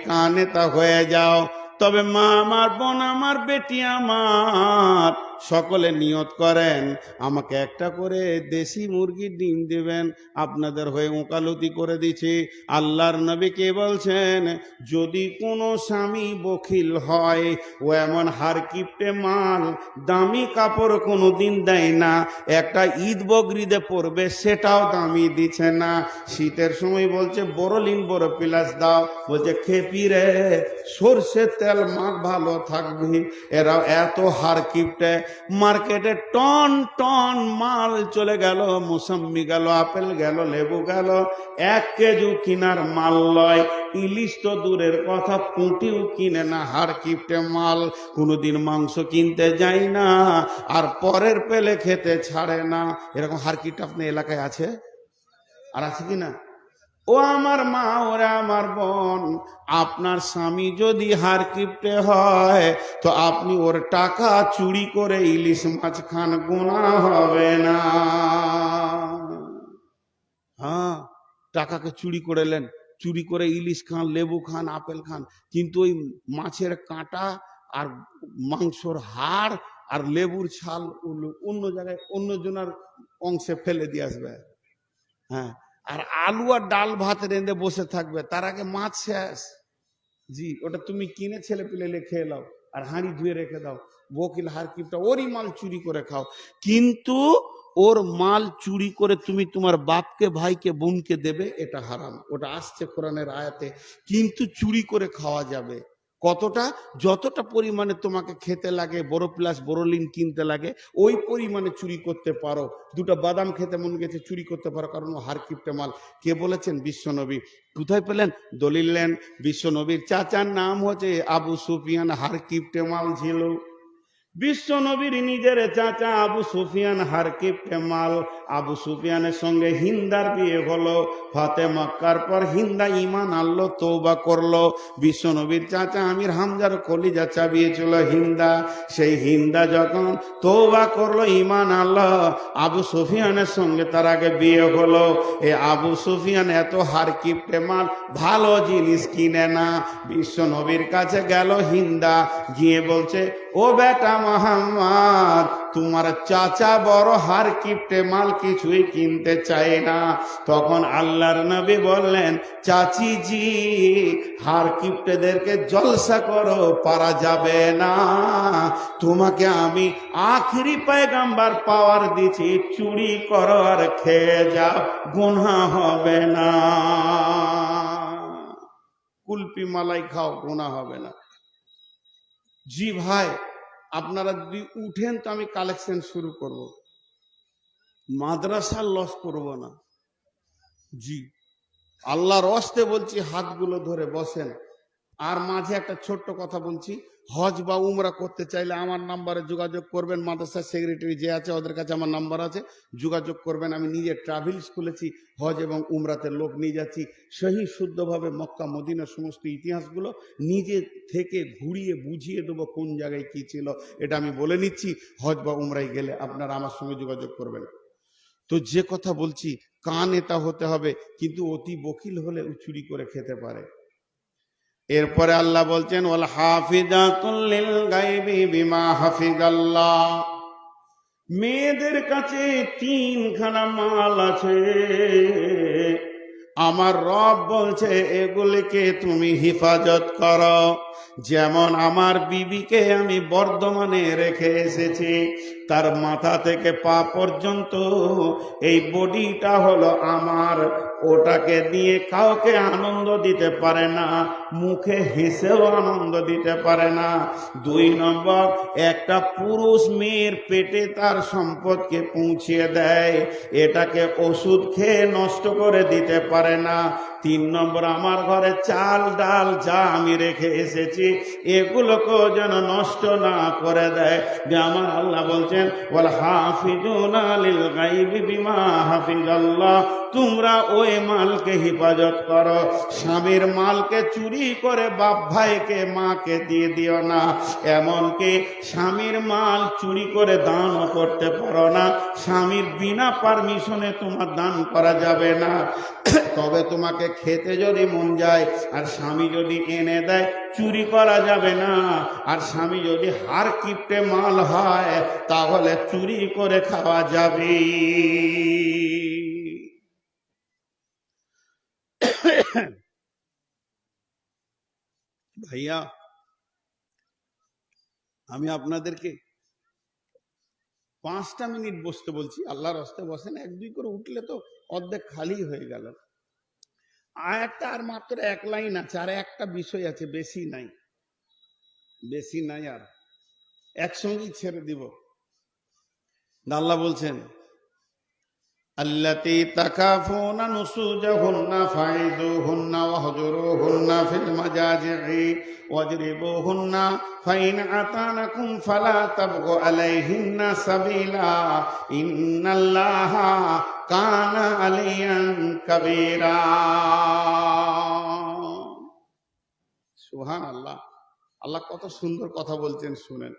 কানে তা হয়ে যাও। তবে মা আমার, বোন আমার, বেটি আমার, সকলে নিয়ত করেন আমাকে একটা করে দেশি মুরগির ডিম দিবেন। আপনাদের হয়ে ওকালতি করে দিচ্ছি। আল্লাহর নবী কে বলছেন, যদি কোনো স্বামী বখিল হয়, ও এমন হার কিপটে মাল, দামি কাপড় কোনো দিন দেয় না, একটা ঈদ বকরিদে পরবে সেটাও দামি দিচ্ছে না। শীতের সময় বলছে বড়লিন বড় পিলাস দাও, বলছে খেপি রে সর্ষের তেল মাখ ভালো থাকবি। এরা এত হার কিপটে। মার্কেটে টন টন মাল চলে গেল, মুসাম্মি গেল, আপেল গেল, লেবু গেল, 1 কেজি কিনার মাল লয়। ইলিশ তো দূরের কথা, পুঁটিও কিনে না, হার কিপটে মাল। কোনোদিন মাংস কিনতে যায় না, আর পরের পেলে খেতে ছাড়ে না। এরকম হার কিপটে আপনার এলাকায় আছে? আর আছে কিনা? ও আমার মা, ওরা আমার বোন, আপনার স্বামী যদি হার কিপটে হয়, তো আপনি ওর টাকা চুরি করে ইলিশ মাছ খান, গুনাহ হবে না। হ্যাঁ, টাকাকে চুরি করে নেন, চুরি করে ইলিশ খান, লেবু খান, আপেল খান, কিন্তু ওই মাছের কাঁটা আর মাংসর হাড় আর লেবুর ছাল অন্য জায়গায় অন্য জনের অংশে ফেলে দিয়ে আসবে। হ্যাঁ, আর আলু আর ডাল ভাত রেঁধে বসে থাকবে, তার আগে মাছ শেষ। জি, ওটা তুমি কিনে ছেলে পেলে খেয়ে নাও, আর হাঁড়ি ধুয়ে রেখে দাও। বকিল হার কিপটা ওরই মাল চুরি করে খাও, কিন্তু ওর মাল চুরি করে তুমি তোমার বাপকে, ভাইকে, বোনকে দেবে, এটা হারাম। ওটা আসছে কোরআনের আয়াতে। কিন্তু চুরি করে খাওয়া যাবে। কতটা? যতটা পরিমাণে তোমাকে খেতে লাগে, বড় প্লাস বড়লিন কিনতে লাগে, ওই পরিমাণে চুরি করতে পারো। 2টা বাদাম খেতে মন গেছে, চুরি করতে পারো, কারণ ও হার কিপটে মাল। কে বলেছেন? বিশ্বনবী। কোথায় পেলেন? দলিল নেন। বিশ্বনবীর চাচার নাম হচ্ছে আবু সুফিয়ান, হার কিপটে মাল ছিল। বিশ্বনবীর নিজের চাচা আবু সুফিয়ান হার কিপটে মাল। আবু সুফিয়ানের সঙ্গে হিন্দার বিয়ে হলো। ফাতে মক্কার পর হিন্দা ঈমান আনলো, তওবা করলো। বিশ্বনবীর চাচা আমির হামজার কলিজা চাবিয়েছিল হিন্দা। সেই হিন্দা যখন তওবা করলো, ঈমান আনলো, আবু সুফিয়ানের সঙ্গে তার আগে বিয়ে হলো। এ আবু সুফিয়ান এত হার কিপটে মাল, ভালো জিনিস কিনে না। বিশ্বনবীর কাছে গেল হিন্দা, গিয়ে বলছে, ও বেটা মোহাম্মদ, তোমার চাচা বড় হার কিপটে মাল, কিছুই কিনতে চায় না। তখন আল্লাহর নবী বললেন, চাচি জি, হার কিপটেদেরকে জলসা করো, পারা যাবে না। তোমাকে আমি আখেরি পয়গম্বর পাওয়ার দিছি, চুরি করো আর খেয়ে যাও, গুনাহ হবে না। কুলপি মালাই খাও, গুনাহ হবে না। জি ভাই, আপনারা যদি উঠেন তো আমি কালেকশন শুরু করব, মাদ্রাসার লস করব না। জি, আল্লাহর ওয়াস্তে বলছি, হাতগুলো ধরে বসেন। আর মাঝে একটা ছোট্ট কথা বলছি, হজ বা উমরা করতে চাইলে আমার নাম্বারে যোগাযোগ করবেন। মাদ্রাসার সেক্রেটারি যে আছে, ওদের কাছে আমার নাম্বার আছে, যোগাযোগ করবেন। আমি নিজে ট্রাভেলস খুলেছি, হজ এবং উমরাতে লোক নিয়ে যাচ্ছি, সহি শুদ্ধভাবে মক্কা মদিনার সমস্ত ইতিহাসগুলো নিজে থেকে ঘুরিয়ে বুঝিয়ে দেবো কোন জায়গায় কি ছিল। এটা আমি বলে নিচ্ছি, হজ বা উমরায় গেলে আপনারা আমার সঙ্গে যোগাযোগ করবেন। তো যে কথা বলছি, কান এটা হতে হবে, কিন্তু অতি বকিল হলে ও চুরি করে খেতে পারে। এরপরে আল্লাহ বলছেন, ওয়াল হাফিজাতুল লিল গায়বি বিমা হাফিজাল্লাহ। মেয়েদের কাছে 3খানা মাল আছে, আমার রব বলছে এগুলিকে তুমি হেফাজত করো। যেমন আমার বিবিকে আমি বর্ধমানে রেখে এসেছি, তার মাথা থেকে পা পর্যন্ত এই বডিটা হলো আমার। ওটাকে দিয়ে কাউকে আনন্দ দিতে পারে না, মুখে হেসেও আনন্দ দিতে পারে না। 2 নম্বর, একটা পুরুষ মেয়ের পেটে তার সম্পদকে পৌঁছিয়ে দেয়, এটাকে ওষুধ খেয়ে নষ্ট করে দিতে পারে না। 3 নম্বর, আমার ঘরে চাল ডাল যা আমি রেখে এসেছি, এগুলোকেও যেন নষ্ট না করে দেয়। যে আমার আল্লাহ বলছেন, ওয়াল হাফিজুনা লিল গায়বি বিমা হাফিজাল্লাহ, তোমরা ওই ওই মালকে হেফাজত করো। স্বামীর মালকে চুরি করে বাপ ভাইকে মাকে দিয়ে দিও না। এমনকি স্বামীর মাল চুরি করে দানও করতে পারো না। স্বামীর বিনা পারমিশনে তোমার দান করা যাবে না। তবে তোমাকে খেতে যদি মন যায় আর স্বামী যদি এনে দেয়, চুরি করা যাবে না। আর স্বামী যদি হার কিপটে মাল হয় তাহলে চুরি করে খাওয়া যাবে। ভাইয়া, আমি আপনাদেরকে 5টা মিনিট বসতে বলছি। আল্লাহর রাস্তায় বসেন, 1-2 করে উঠলে তো অর্ধেক খালি হয়ে গেল। আয়াতটা আর মাত্র 1 লাইন আছে, আর একটা বিষয় আছে, বেশি নাই, বেশি নাই, আর একসঙ্গেই ছেড়ে দিব। আল্লাহ বলছেন, আল্লাতী তাকাফুনা নুসুজাহুন্না ফাইযুহুন্না ওয়াহজুরুহুন্না ফিল মাজাজি'i ওয়াজরিবুহুন্না ফাইন আতানাকুম ফালা তাবগু আলাইহিন্না সাবিলা ইন্নাল্লাহা কানা আলিয়ান কাবীরা। সুবহানাল্লাহ। আল্লাহ কত সুন্দর কথা বলছেন, শুনেন।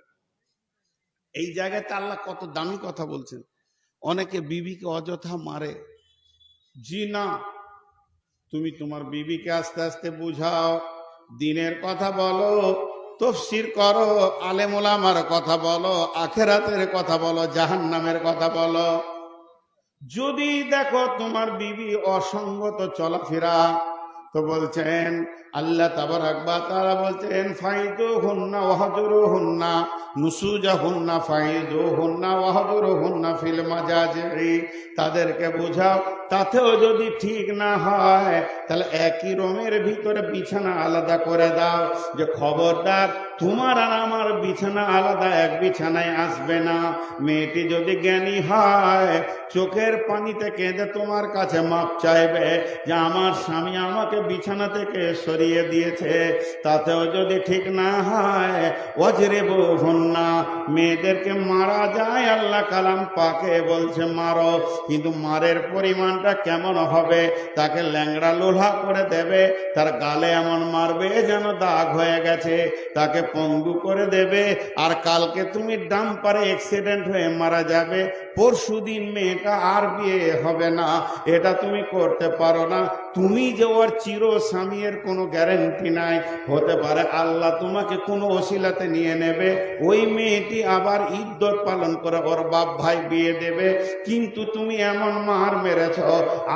এই জায়গাতে আল্লাহ কত দামি কথা বলছেন। অনেকে বিবিকে অযথা মারে। জি না, তুমি তোমার বিবিকে আস্তে আস্তে বুঝাও, দিনের কথা বলো, তাফসীর করো, আলেম ওলামার কথা বলো, আখিরাতের কথা বলো, জাহান্নামের কথা বলো। যদি দেখো তোমার বিবি অসঙ্গত চলাফেরা, তো বলছেন আল্লাহ তাবারাক ওয়া তাআলা বলছেন, ফাইযুহুন্না ওয়াহজুরুহুন্না নুসুজাহুন্না ফাইযুহুন্না ওয়াহজুরুহুন্না ফিল মাজাজি'i। তাদেরকে বোঝাও, তাতেও যদি ঠিক না হয় তাহলে একই রুমের ভিতরে বিছানা আলাদা করে দাও, যে খবরদার তোমার আর আমার বিছানা আলাদা, এক বিছানায় আসবে না। মেয়েটি যদি জ্ঞানী হয়, চোখের পানিতে কেঁদে তোমার কাছে মাপ চাইবে যে আমার স্বামী আমাকে বিছানা থেকে সরিয়ে দিয়েছে। তাতেও যদি ঠিক না হয়, ওয়াজরিবুহুন্না, মেয়েদেরকে মারা যায়, আল্লাহ কালাম পাকে বলছে মারো, কিন্তু মারের পরিমাণটা কেমন হবে? তাকে ল্যাংড়া লোলা করে দেবে, তার গালে এমন মারবে যেন দাগ হয়ে গেছে, তাকে পঙ্গু করে দেবে। আর কালকে তুমি ডাম্পারে অ্যাক্সিডেন্ট হয়ে মারা যাবে, পরশুদিন মেয়েটা আর বিয়ে হবে না। এটা তুমি করতে পারো না। তুমি যে ওর চির স্বামীর কোনো গ্যারান্টি নাই। হতে পারে আল্লাহ তোমাকে কোনো ওসিলাতে নিয়ে নেবে, ওই মেয়েটি আবার ইদ্যত পালন করে ওর বাপ ভাই বিয়ে দেবে, কিন্তু তুমি এমন মার মেরেছ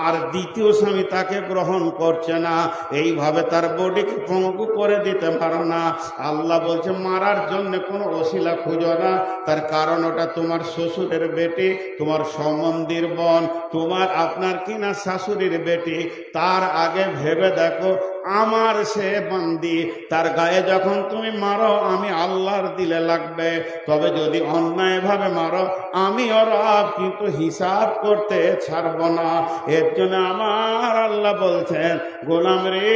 আর দ্বিতীয় স্বামী তাকে গ্রহণ করছে না, এইভাবে তার বডিকে পঙ্গু করে দিতে পারো না। আল্লাহ বলছে মারার জন্য কোনো ওসিলা খুঁজো না। তার কারণ ওটা তোমার শ্বশুরের বেটি, তোমার সম্বন্ধীর বোন, তোমার আপনার কিনা শাশুড়ির বেটি। তার আগে ভেবে দেখো, আমার সে বান্দি, তার গায়ে যখন তুমি মারো আমি আল্লাহর দিলে লাগবে। তবে যদি অন্যায়ভাবে মারো, আমি ওর কিন্তু হিসাব করতে ছাড়ব না। এর জন্য আমার আল্লাহ বলছেন, গোলাম রে,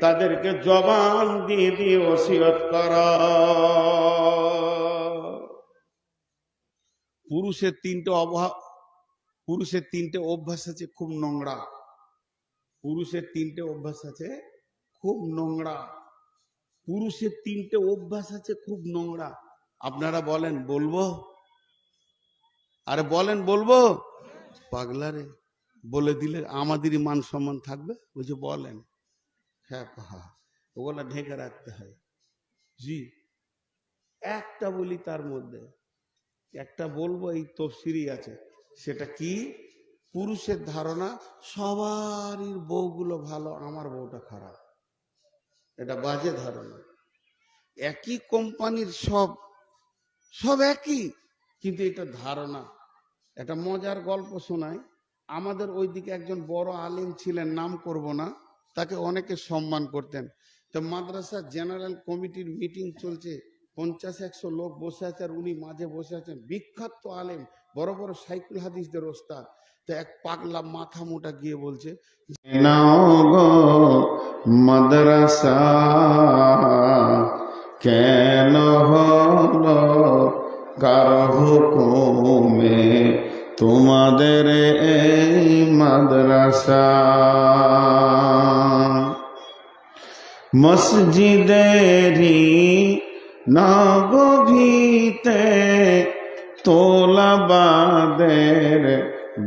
তাদেরকে জবান দিয়ে দিয়ে ওসিয়ত কর। পুরুষের তিনটে অভ্যাস আছে খুব নোংরা। পুরুষের 3টে অভ্যাস আছে খুব নোংরা। পুরুষের 3টে অভ্যাস আছে খুব নোংরা। আপনারা বলেন, বলবো? আরে বলেন, বলবো? পাগলারে, বলে দিলে আমাদেরই মান সম্মান থাকবে। বলছে বলেন। হ্যাঁ, ওগুলা ঢেকে রাখতে হয়। জি, একটা বলি, তার মধ্যে একটা বলবো, এই তফসিরই আছে। সেটা কি? পুরুষের ধারণা সবারই বউগুলো ভালো, আমার বউটা খারাপ। এটা বাজে ধারণা। একই কোম্পানির সব একই, কিন্তু এটা ধারণা। একটা মজার গল্প শোনায়। আমাদের ওইদিকে একজন বড় আলিম ছিলেন, নাম করব না, তাকে অনেকে সম্মান করতেন। তো মাদ্রাসা জেনারেল কমিটির মিটিং চলছে, 50-100 লোক বসে আছে, আর উনি মাঝে বসে আছেন। বিখ্যাত আলেম, বড় বড় সাইকুল হাদিসদের ওস্তাদ। তো এক পাগলা মাথা মোটা গিয়ে বলছে, মাদ্রাসা কেন হলো কার হুকুমে তোমাদের এই মাদ্রাসা মসজিদেরি নববীতে তোলাবাদের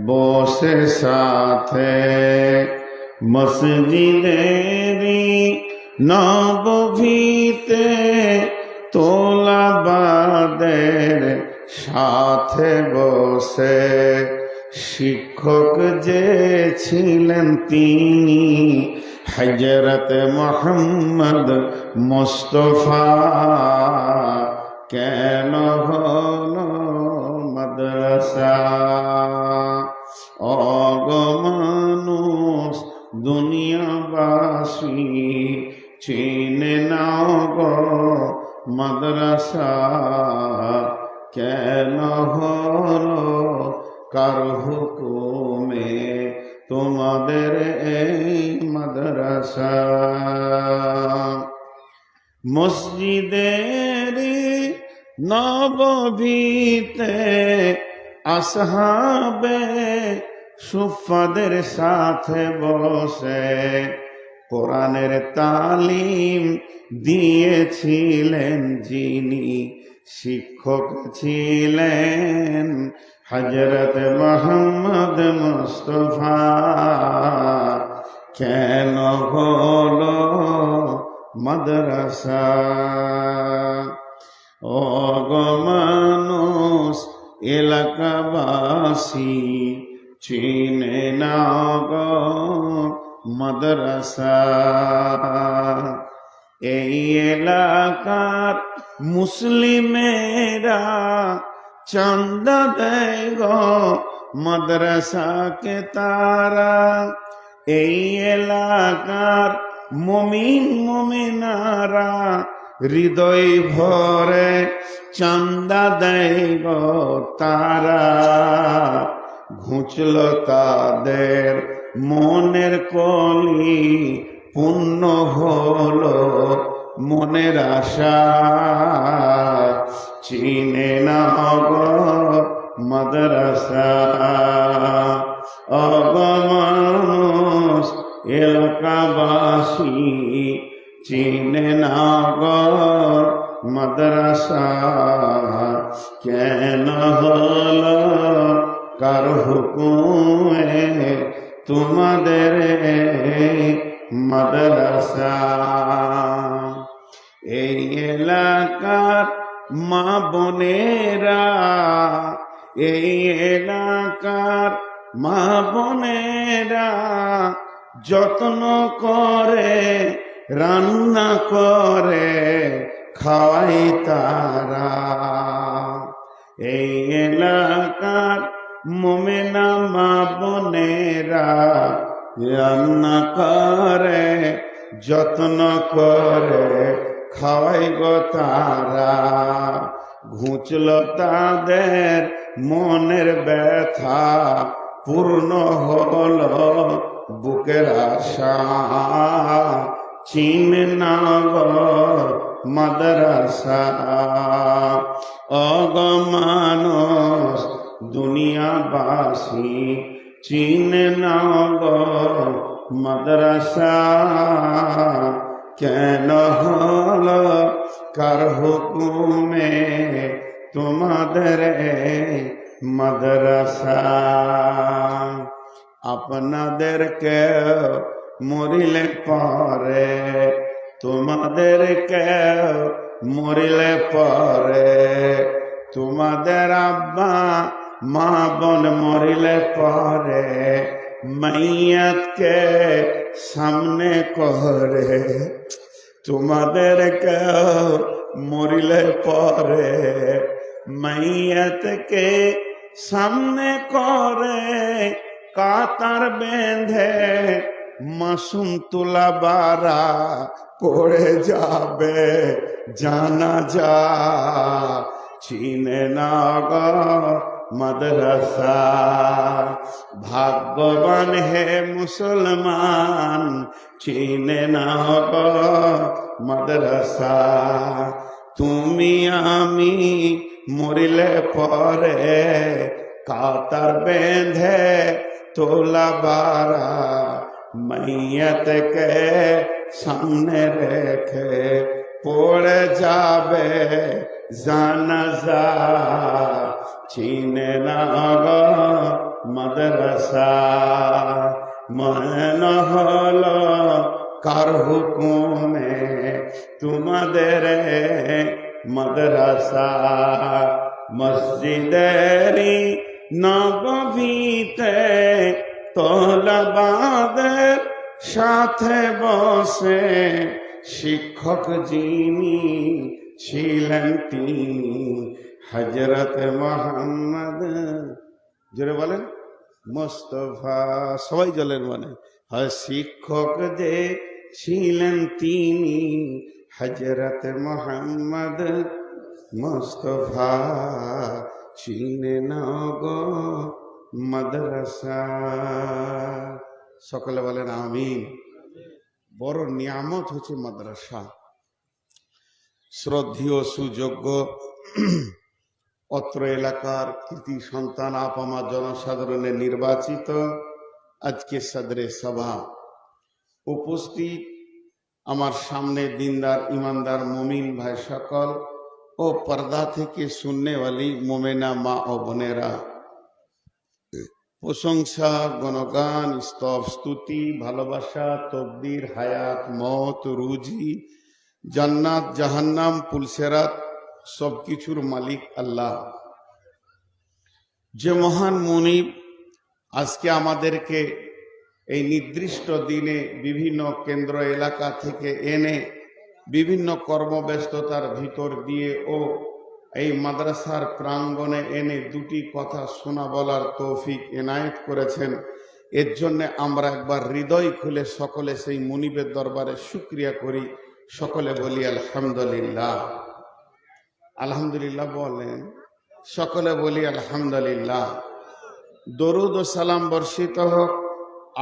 বসে সাথে মসজিদেরি নববীতে তোলাবাদের সাথে বসে শিক্ষক যে ছিলেন তিনি হযরত মুহাম্মদ মুস্তাফা কেন হলো মাদ্রাসা অগমানুষ দুনিয়াবাসী চিনে নাও গো মাদ্রাসা কেন হলো কার হুকুমে তোমাদের এই মাদ্রাসা মসজিদের নববীতে আসহাবে সুফাদের সাথে বসে কোরআনের তালিম দিয়েছিলেন যিনি শিক্ষক ছিলেন হযরত মুহাম্মদ মুস্তাফা কেন হলো মাদ্রাসা অগমানুষ এলাকাবাসী চিনে না গো মাদ্রাসা এই এলাকার মুসলিমেরা চাঁদা দেয় গো মাদ্রাসাকে তারা এই এলাকার মুমিন মুমিনারা হৃদয় ভরে চাঁদা দেয় গো তারা ঘুচল তাদের মনের কলি পূর্ণ হলো মনের আশা চিনে না গো মাদ্রাসা অগমানুষ এলাকাবাসী চিনে না গো মাদ্রাসা কেন হলো কার হুকুমে তোমাদের মাদ্রাসা এই এলাকার মা বোনেরা এই এলাকার মা বোনেরা যত্ন করে রান্না করে খাওয়াই তারা এই এলাকার মুমিনা মা বোনেরা রান্না করে যত্ন করে খাওয়াই গো তারা ঘুচল তাদের মনের ব্যথা পূর্ণ হলো বুকের আশা চিনে না গো মাদ্রাসা অগমানুষ দুনিয়াবাসী চিনে না গো মাদ্রাসা কেন হলো কার হুকুমে তোমাদের মাদ্রাসা আপনাদেরকে মরিলে পরে তোমাদেরকে মরিলে পরে তোমাদের আব্বা মা বোন মরিলে পরে মাইয়াতকে সামনে করে তোমাদেরকে মরিলে পরে মাইয়াতকে সামনে করে কাতার বেঁধে মাসুম তুলা বারা পড়ে যাবে জানাজা চিনে না গো মাদ্রাসা ভাগ্যবান হে মুসলমান চিনে না গো মাদ্রাসা তুমি আমি মরিলে পরে कातर बेंधे तोला बारा मैयत के सामने रेखे पड़ जाबे জানাজা চিনে না গো মাদ্রাসা মন হলো কার হুকুমে তোমাদের মাদ্রাসা মসজিদেরি নববীতে তোলাবাদের সাথে বসে শিক্ষক যিনি ছিলেন তিনি হযরত মুহাম্মদ জোরে বলেন মুস্তাফা সবাই জলের মানে হয় শিক্ষক যে ছিলেন তিনি হযরত মুহাম্মদ মুস্তাফা চিনে না গো মাদ্রাসা সকলে বলেন আমিন বড় নিয়ামত হচ্ছে মাদ্রাসা শ্রদ্ধেয় সুযোগ্য অত্র এলাকার কৃতি সন্তান আপামা জনসাধারণের নির্বাচিত আজকে সদরে সভা উপস্থিত আমার সামনে দিনদার ইমানদার মুমিন ভাই সকল ও পর্দা থেকে শুননেওয়ালি মোমেনা মা ও বোনেরা প্রশংসা গণগান স্তব স্তুতি ভালোবাসা তকদির হায়াত মত রুজি জান্নাত জাহান্নাম পুলসেরাত সবকিছুর মালিক আল্লাহ যে মহান মুনিব আজকে আমাদেরকে এই নির্দিষ্ট দিনে বিভিন্ন কেন্দ্র এলাকা থেকে এনে বিভিন্ন কর্মব্যস্ততার ভিতর দিয়ে ও এই মাদ্রাসার প্রাঙ্গণে এনে দুটি কথা শোনা বলার তৌফিক এনায়েত করেছেন এর জন্য আমরা একবার হৃদয় খুলে সকলে সেই মুনিবের দরবারে শুকরিয়া করি সকলে বলি আলহামদুলিল্লাহ আলহামদুলিল্লাহ বলেন সকলে বলি আলহামদুলিল্লাহ দরুদ ও সালাম বর্ষিত হোক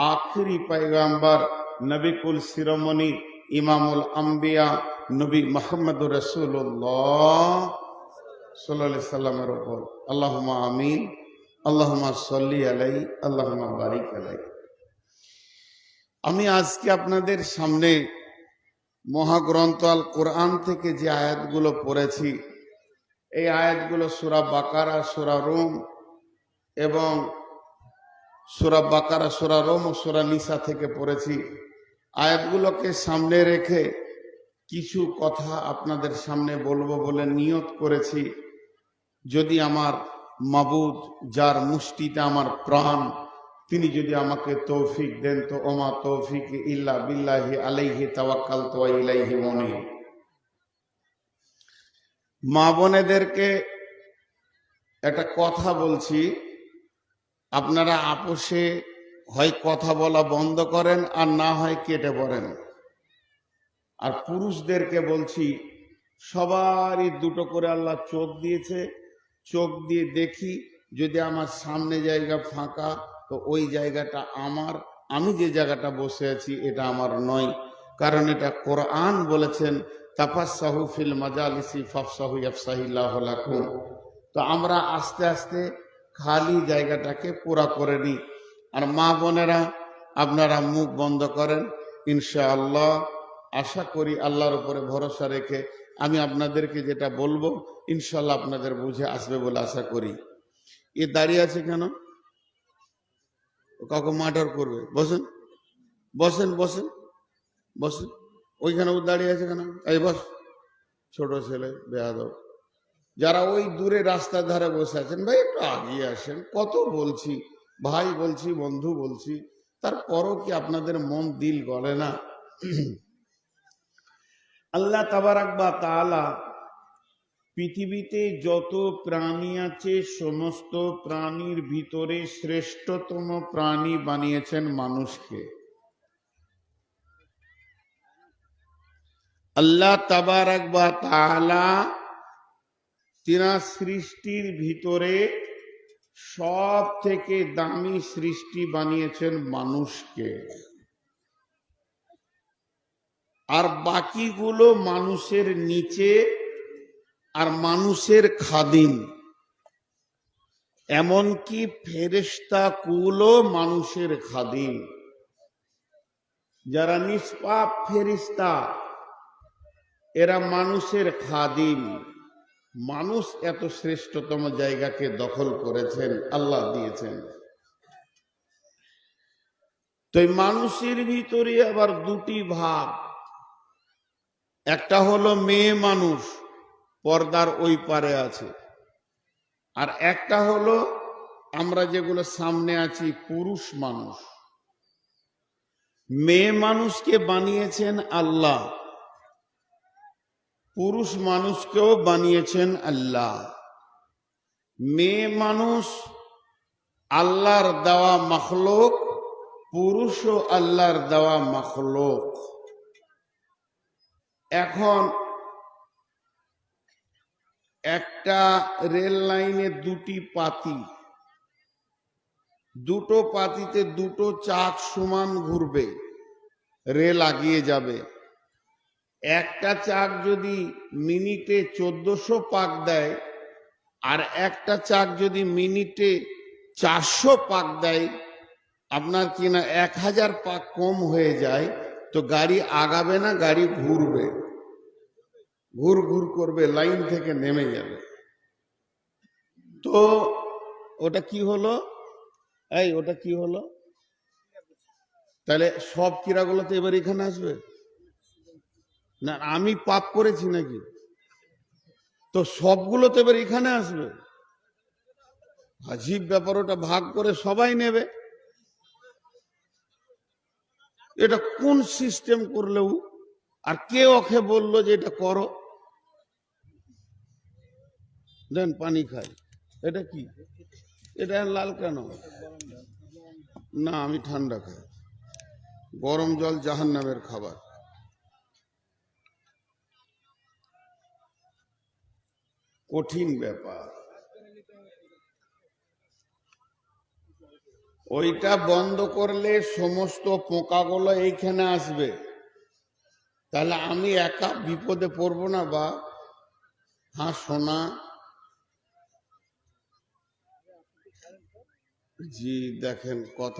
আখিরি পয়গম্বর নবী কুল শিরোমণি ইমামুল আম্বিয়া নবী মুহাম্মদুর রাসূলুল্লাহ সাল্লাল্লাহু আলাইহি সাল্লামের উপর আল্লাহুম্মা আমিন আল্লাহুম্মা সাল্লি আলাইহি আল্লাহুম্মা বারিক আলাইহি আমি আজকে আপনাদের সামনে মহাগ্রন্থ আল কোরআন থেকে যে আয়াতগুলো পড়েছি এই আয়াতগুলো সূরা বাকারা সূরা রুম এবং সূরা বাকারা সূরা রুম ও সূরা নিসা থেকে পড়েছি আয়াতগুলোকে সামনে রেখে কিছু কথা আপনাদের সামনে বলবো বলে নিয়ত করেছি যদি আমার মাবুদ যার মুষ্টিতে আমার প্রাণ তিনি যদি আমাকে তৌফিক দেন তো ওমা তৌফিক ইল্লা বিল্লাহি আলাইহি তাওয়াক্কালতু ওয়া ইলাইহি মুনীব মা বোনেদেরকে একটা কথা বলছি আপনারা আপোষে হয় কথা বলা বন্ধ করেন আর না হয় কেটে পড়েন আর পুরুষদেরকে বলছি সবারই দুটো করে আল্লাহ চোখ দিয়েছে চোখ দিয়ে দেখি যদি আমার সামনে জায়গা ফাঁকা তো ওই জায়গাটা আমার আমি যে জায়গাটা বসে আছি এটা আমার নয় কারণ এটা কোরআন বলেছেন তাফাসসাহু ফিল মাজালিসি ফাফসাহু ইয়াফসাহিল্লাহু লাকুম তো আমরা আস্তে আস্তে খালি জায়গাটাকে পুরা করে নিই আর মা বোনেরা আপনারা মুখ বন্ধ করেন ইনশাআল্লাহ আশা করি আল্লাহর উপরে ভরসা রেখে আমি আপনাদেরকে যেটা বলবো ইনশাআল্লাহ আপনাদের বুঝে আসবে বলে আশা করি এ দাঁড়িয়ে আছে কেন কাউকে মার্ডার করবে বসেন বসেন বসেন বসেন ওইখানে ও দাঁড়িয়ে আছে কেন এই বস ছোট ছেলে বেয়াদব যারা ওই দূরে রাস্তার ধারে বসে আছেন ভাই একটু আগিয়ে আসেন কত বলছি ভাই বলছি বন্ধু বলছি তারপরও কি আপনাদের মন দিল গলে না আল্লাহ তাবারাক ওয়া তাআলা পৃথিবীতে যত প্রাণী আছে সমস্ত প্রাণীর ভিতরে শ্রেষ্ঠতম প্রাণী বানিয়েছেন মানুষকে আল্লাহ তাবারাক ওয়া তাআলা তিনার সৃষ্টির ভিতরে সব থেকে দামি সৃষ্টি বানিয়েছেন মানুষকে আর বাকিগুলো মানুষের নিচে আর মানুষের খাদিম এমনকি ফেরেশতা কুলও মানুষের খাদিম। যারা নিষ্পাপ ফেরেশতা এরা মানুষের খাদিম। মানুষ এত শ্রেষ্ঠতম জায়গাকে দখল করেছেন, আল্লাহ দিয়েছেন। তো এই মানুষের ভিতরে আবার দুটি ভাগ, একটা হলো মেয়ে মানুষ, পর্দার ওই পারে আছে, আর একটা হলো আমরা যেগুলো সামনে আছি পুরুষ মানুষ। মেয়ে মানুষকে বানিয়েছেন আল্লাহ, পুরুষ মানুষকেও বানিয়েছেন আল্লাহ। মেয়ে মানুষ আল্লাহর দেওয়া মাখলুক, পুরুষও আল্লাহর দেওয়া মাখলুক। এখন একটা রেল লাইনে দুটি পাতি, দুটো পাতিতে দুটো চাক সমান ঘুরবে, রেল আগিয়ে যাবে। একটা চাক যদি মিনিটে 1400 পাক দেয় আর একটা চাক যদি মিনিটে 400 পাক দেয়, আপনার কিনা 1000 পাক কম হয়ে যায়, তো গাড়ি আগাবে না, গাড়ি ঘুরবে, ঘুর ঘুর করবে, লাইন থেকে নেমে যাবে। তো ওটা কি হলো? ওটা কি হলো? তাহলে সব কিরাগুলো তো এবার এখানে আসবে না? আমি পাপ করেছি নাকি? তো সবগুলো তো এবার এখানে আসবে। আজীব ব্যাপার, ওটা ভাগ করে সবাই নেবে। এটা কোন সিস্টেম করলেও, আর কে ওকে বললো যে এটা করো? দেন পানি খাই। এটা কি? এটা লাল কেন? না, আমি ঠান্ডা খাই। গরম জল জাহান্নামের খাবার। কঠিন ব্যাপার। ওইটা বন্ধ করলে সমস্ত পোকাগুলো এইখানে আসবে, তাহলে আমি একা বিপদে পড়বো না? বা হ্যাঁ সোনা জি, দেখেন কত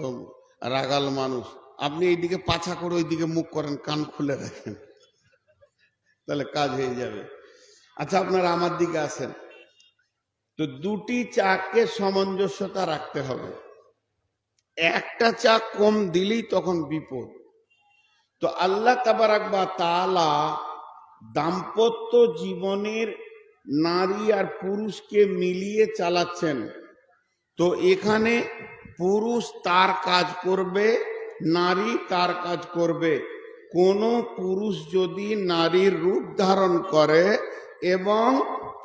রাগাল মানুষ। আপনি এইদিকে পাছা করে ওইদিকে মুখ করেন, কান খুলে রাখেন, তাহলে কাজ হয়ে যাবে। আচ্ছা, আপনারা আমার দিকে আসেন। তো দুটি চাকে সামঞ্জস্যতা রাখতে হবে। একটা চাক কম দিলেই তখন বিপদ। তো আল্লাহ তাবারাক ওয়া তাআলা দাম্পত্য জীবনের নারী আর পুরুষকে মিলিয়ে চালাচ্ছেন। তো এখানে পুরুষ তার কাজ করবে, নারী তার কাজ করবে। কোনো পুরুষ যদি নারীর রূপ ধারণ করে এবং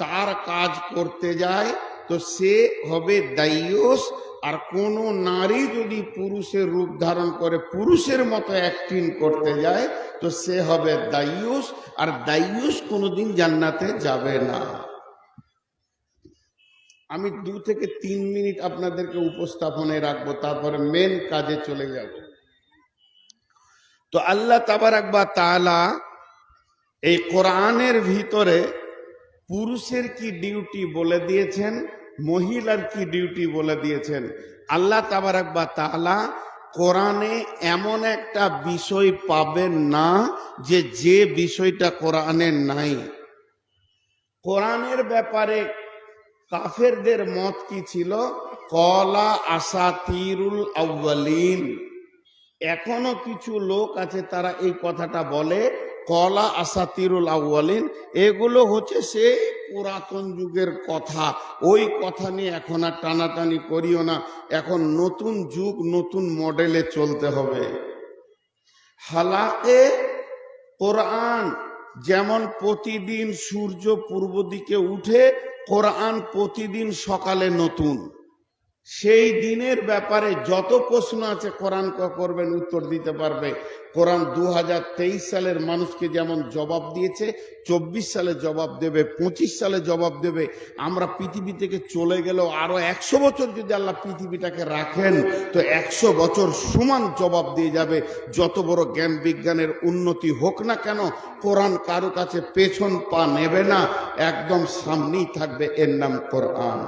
তার কাজ করতে যায় তো সে হবে দায়ুস। আর কোনো নারী যদি পুরুষের রূপ ধারণ করে পুরুষের মতো অ্যাক্টিং করতে যায় তো সে হবে দায়ুস। আর দায়ুস কোনোদিন জান্নাতে যাবে না। আমি 2 থেকে 3 মিনিট আপনাদেরকে উপস্থাপনে রাখবো, তারপরে মেন কাজে চলে যাব। তো আল্লাহ তাবারাক ওয়া তাআলা এই কোরআনের ভিতরে পুরুষের কি ডিউটি বলে দিয়েছেন, মহিলার কি ডিউটি বলে দিয়েছেন। আল্লাহ তাবারাক ওয়া তাআলা কোরআনে এমন একটা বিষয় পাবেন না যে বিষয়টা কোরআনে নাই। কোরআনের ব্যাপারে কাফেরদের মত কি ছিল? কলা আসাতিরুল আউয়ালিন। এখনো কিছু লোক আছে তারা এই কথাটা বলে, কলা আসাতিরুল আউয়ালিন। এগুলো হচ্ছে সেই পুরাতন যুগের কথা, ওই কথা নিয়ে এখন আর টানাটানি করিও না। এখন নতুন যুগ, নতুন মডেলে চলতে হবে। হালাকে কোরআন যেমন প্রতিদিন সূর্য পূর্ব দিকে উঠে, কোরআন প্রতিদিন সকালে নতুন। সেই দিনের ব্যাপারে যত প্রশ্ন আছে কোরআন করবেন, উত্তর দিতে পারবে। কোরআন 2023 সালের মানুষকে যেমন জবাব দিয়েছে, 24 সালে জবাব দেবে, 25 সালে জবাব দেবে। আমরা পৃথিবী থেকে চলে গেলেও আরো 100 বছর যদি আল্লাহ পৃথিবীটাকে রাখেন তো 100 বছর সমান জবাব দিয়ে যাবে। যত বড় জ্ঞান বিজ্ঞানের উন্নতি হোক না কেন, কোরআন কারো কাছে পেছন পা নেবে না, একদম সামনেই থাকবে। এর নাম কোরআন।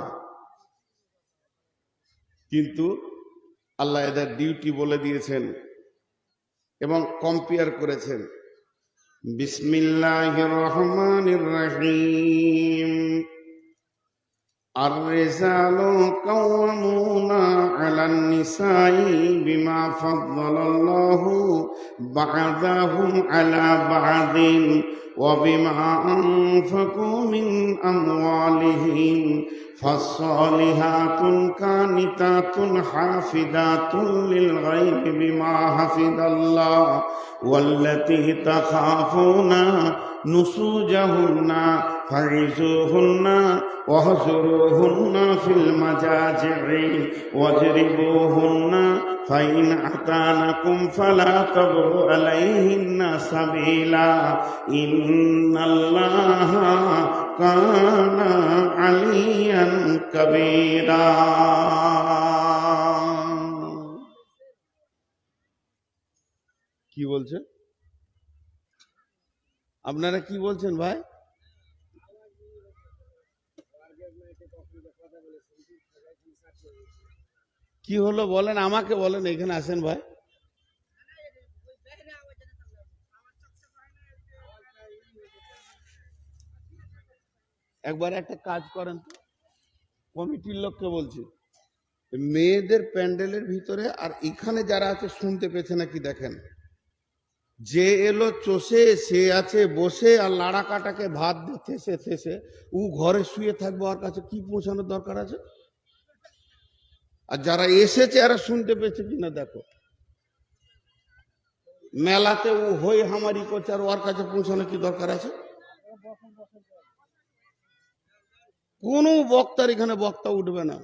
কিন্তু আল্লাহ এদের ডিউটি বলে দিয়েছেন এবং কম্পেয়ার করেছেন। বিসমিল্লাহির রহমানির রহিম। الرجال قوامون على النساء بما فضل الله بعضهم على بعض وبما أنفقوا من أموالهم فالصالحات قانتات حافظات للغيب بما حفظ الله والتي تخافون نشوزهن فعظوهن واهجروهن في المضاجع واضربوهن فإن أطعنكم فلا تبغوا عليهن سبيلا إن الله كان عليا كبيرا। কি বলছে? আপনারা কি বলছেন ভাই? কি হলো বলেন, আমাকে বলেন, এখানে আসেন ভাই। একবার একটা কাজ করেন তো, কমিটির লোককে বলছি, মেয়েদের প্যান্ডেলের ভিতরে আর এখানে যারা আছে শুনতে পেয়েছে নাকি দেখেন। যে এলো চষে সে আছে বসে, আর লাড়া কাটাকে ভাত দিতেছে থেসে, ও ঘরে শুয়ে থাকবে, ওর কাছে কি পৌঁছানোর দরকার আছে? আর যারা এসেছে এরা শুনতে পেয়েছে কিনা দেখো। মেলাতে ও হই হামারি করছে, আর ওর কাছে পৌঁছানো কি দরকার আছে? কোন বক্তার এখানে বক্তা উঠবে না।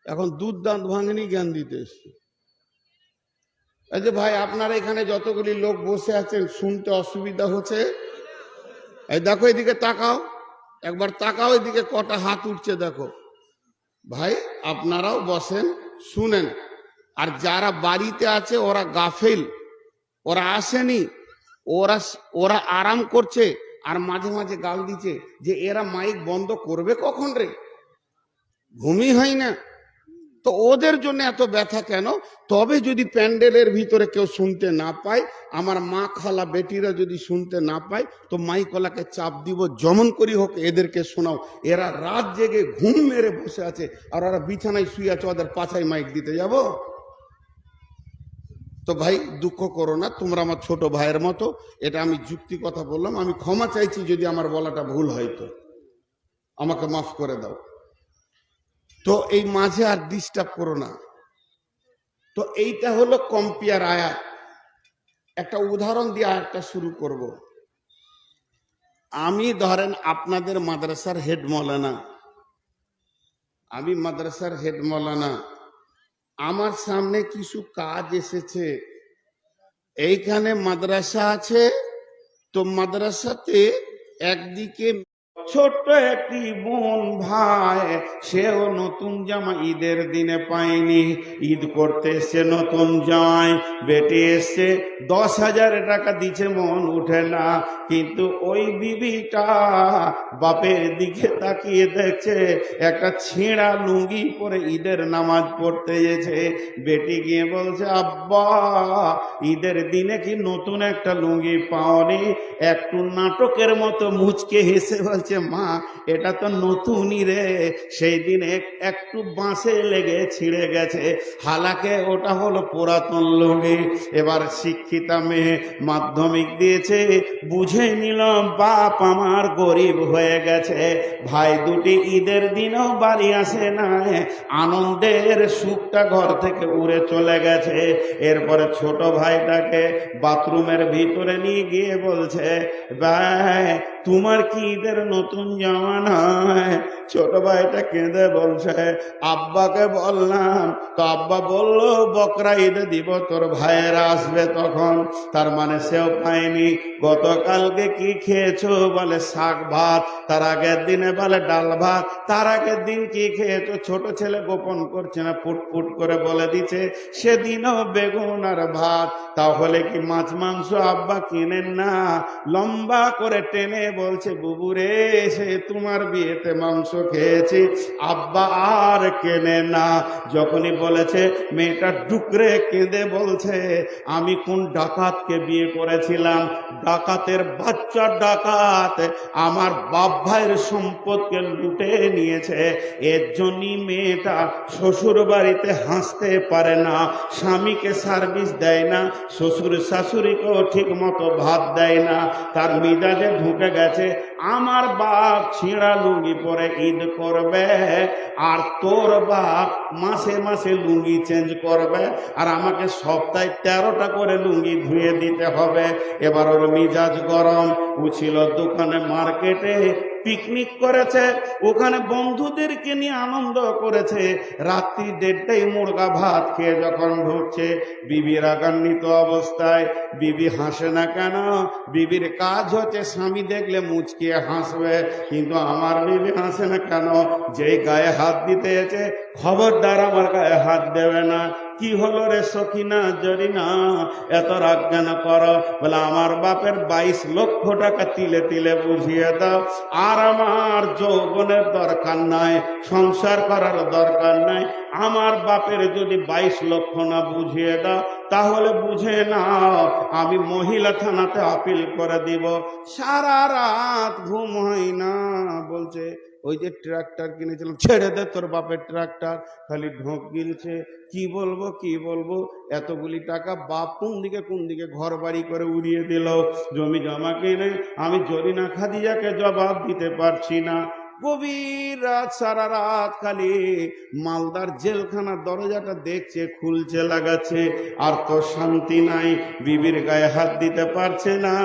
এখন দুধ দাঁত ভাঙনি জ্ঞান দিতে এসছে। এই যে ভাই, আপনারা এখানে যতগুলি লোক বসে আছেন, শুনতে অসুবিধা হচ্ছে? এই দেখো, এদিকে তাকাও, একবার তাকাও, এদিকে কটা হাত উঠছে দেখো। ভাই আপনারাও বসেন, শুনেন। আর যারা বাড়িতে আছে ওরা গাফেল, ওরা আসেনি, ওরা আরাম করছে, আর মাঝে মাঝে গাল দিচ্ছে যে এরা মাইক বন্ধ করবে কখন রে, ঘুমই হয় না। তো ওদের জন্য এত ব্যথা কেন? তবে যদি প্যান্ডেলের ভিতরে কেউ শুনতে না পায়, আমার মা খালা বেটিরা যদি শুনতে না পায়, তো মাইকলাকে চাপ দিব, যেমন করি হোক এদেরকে শোনাও। এরা রাত জেগে ঘুম মেরে বসে আছে, আর ওরা বিছানায় শুয়ে আছে, ওদের পাছায় মাইক দিতে যাব? তো ভাই দুঃখ করো না, তোমরা আমার ছোট ভাইয়ের মতো। এটা আমি যুক্তি কথা বললাম, আমি ক্ষমা চাইছি যদি আমার বলাটা ভুল হয়, তো আমাকে মাফ করে দাও। তো এই মাঝে আর ডিস্টার্ব করো না। তো এইটা হলো কম্পেয়ার আয়াত। একটা উদাহরণ দিয়ে আয়াতটা শুরু করব। আমি ধরেন আপনাদের মাদ্রাসার হেড মৌলানা, আমি মাদ্রাসার হেড মৌলানা, আমার সামনে কিছু কাজ এসেছে। এইখানে মাদ্রাসা আছে, তো মাদ্রাসাতে একদিকে ছোট্ট একটি বোন ভাই, সেও নতুন জামা ঈদের দিনে পায়নি, ঈদ করতে এসছে নতুন জামাই, বেটে এসছে 10,000 টাকা দিচ্ছে, মন উঠে না। কিন্তু ওই বিবিটা বাপের দিকে তাকিয়ে দেখছে, একটা ছেঁড়া লুঙ্গি পরে ঈদের নামাজ পড়তে গেছে। বেটি গিয়ে বলছে, আব্বা ঈদের দিনে কি নতুন একটা লুঙ্গি পাওনি? একটু নাটকের মতো মুচকে হেসে বলছে, মা এটা তো নতুনই রে, সেই দিন একটু বাঁশে লেগে ছিঁড়ে গেছে, হালাকে ওটা হলো পুরাতন লুঙ্গি। এবার শিক্ষিতা মেয়ে, মাধ্যমিক দিয়েছে, বুঝে নিলাম বাপ আমার গরিব হয়ে গেছে। ভাই দুটি ঈদের দিনও বাড়ি আসে না, আনন্দের সুখটা ঘর থেকে উড়ে চলে গেছে। এরপরে ছোট ভাইটাকে বাথরুমের ভিতরে নিয়ে গিয়ে বলছে, ভাই তোমার কি ঈদের নতুন জামা নয়? ছোট ভাইটা কেঁদে বলছে, আব্বাকে বললাম, তো আব্বা বললো বকরা ঈদে দিব, তোর ভাইয়েরা আসবে তখন। তার মানে সেও পায়নি। গতকালকে কি খেয়েছো? বলে শাক ভাত। তার আগের দিনে বলে ডাল ভাত। তার আগের দিন কি খেয়েছো? ছোট ছেলে গোপন করছে না, ফুটফুট করে বলে দিচ্ছে সেদিনও বেগুন আর ভাত। তাহলে কি মাছ মাংস আব্বা কিনেন না? লম্বা করে টেনে বলছে, বুবু রে এসে তোমার বিয়েতে মাংস খেয়েছি, আব্বা আর কেনে না। যখনই বলেছে মেয়েটা ডুকরে কেঁদে বলছে, আমি কোন ডাকাতকে বিয়ে করেছিলাম, ডাকাতের বাচ্চা ডাকাত আমার বাপ ভাইয়ের সম্পদকে লুটে নিয়েছে। এর জন্যই মেয়েটা শ্বশুর বাড়িতে হাসতে পারে না, স্বামীকে সার্ভিস দেয় না, শ্বশুর শাশুড়িকেও ঠিক মতো ভাত দেয় না। তার মিজাজে ঢুকে গেছে আমার বাপ ছিঁড়া লুঙ্গি পরে ঈদ করবে, আর তোর বাপ মাসে মাসে লুঙ্গি চেঞ্জ করবে, আর আমাকে সপ্তাহে 13টা করে লুঙ্গি ধুয়ে দিতে হবে। এবার ওর মিজাজ গরম। ও ছিল দোকানে, মার্কেটে পিকনিক করেছে, ওখানে বন্ধুদেরকে নিয়ে আনন্দ করেছে। রাত্রি 1:30টায় মুরগা ভাত খেয়ে যখন ঢুকছে, বিবি রাগান্বিত অবস্থায়। বিবি হাসে না কেন? বিবির কাজ হচ্ছে স্বামী দেখলে মুচকিয়ে হাসবে, কিন্তু আমার বিবি হাসে না কেন? যেই গায়ে হাত দিতে এসে, খবরদার আমার গায়ে হাত দেবে না। কি হলো রে সখিনা জরিনা, এত রাগ কেন করো? বলে আমার বাপের 22 লক্ষ টাকা তিলে তিলে বুঝিয়ে দাও, আর আমার যৌবনের দরকার নাই, সংসার করার দরকার নাই। আমার বাপের যদি 22 লক্ষ না বুঝিয়ে দাও, তাহলে বুঝে নাও আমি মহিলা থানাতে আপিল করে দিব। সারা রাত ঘুম হয় না। বলছে ওই যে ট্রাক্টর কিনেছিলাম, ছেড়ে দে তোর বাপের ট্রাক্টর, খালি ঢোক গিলছে। কি বলবো কি বলবো, এতগুলি টাকা বাপ কোন দিকে ঘর বাড়ি করে উড়িয়ে দিল, জমি জমা কিনে আমি জরিনা খাদিজাকে জবাব দিতে পারছি না। গভীর রাত, সারা রাত খালি মালদার জেলখানার দরজাটা দেখছে, খুলছে, লাগাচ্ছে, আর তো শান্তি নাই। বিবির গায়ে হাত দিতে পারছে না।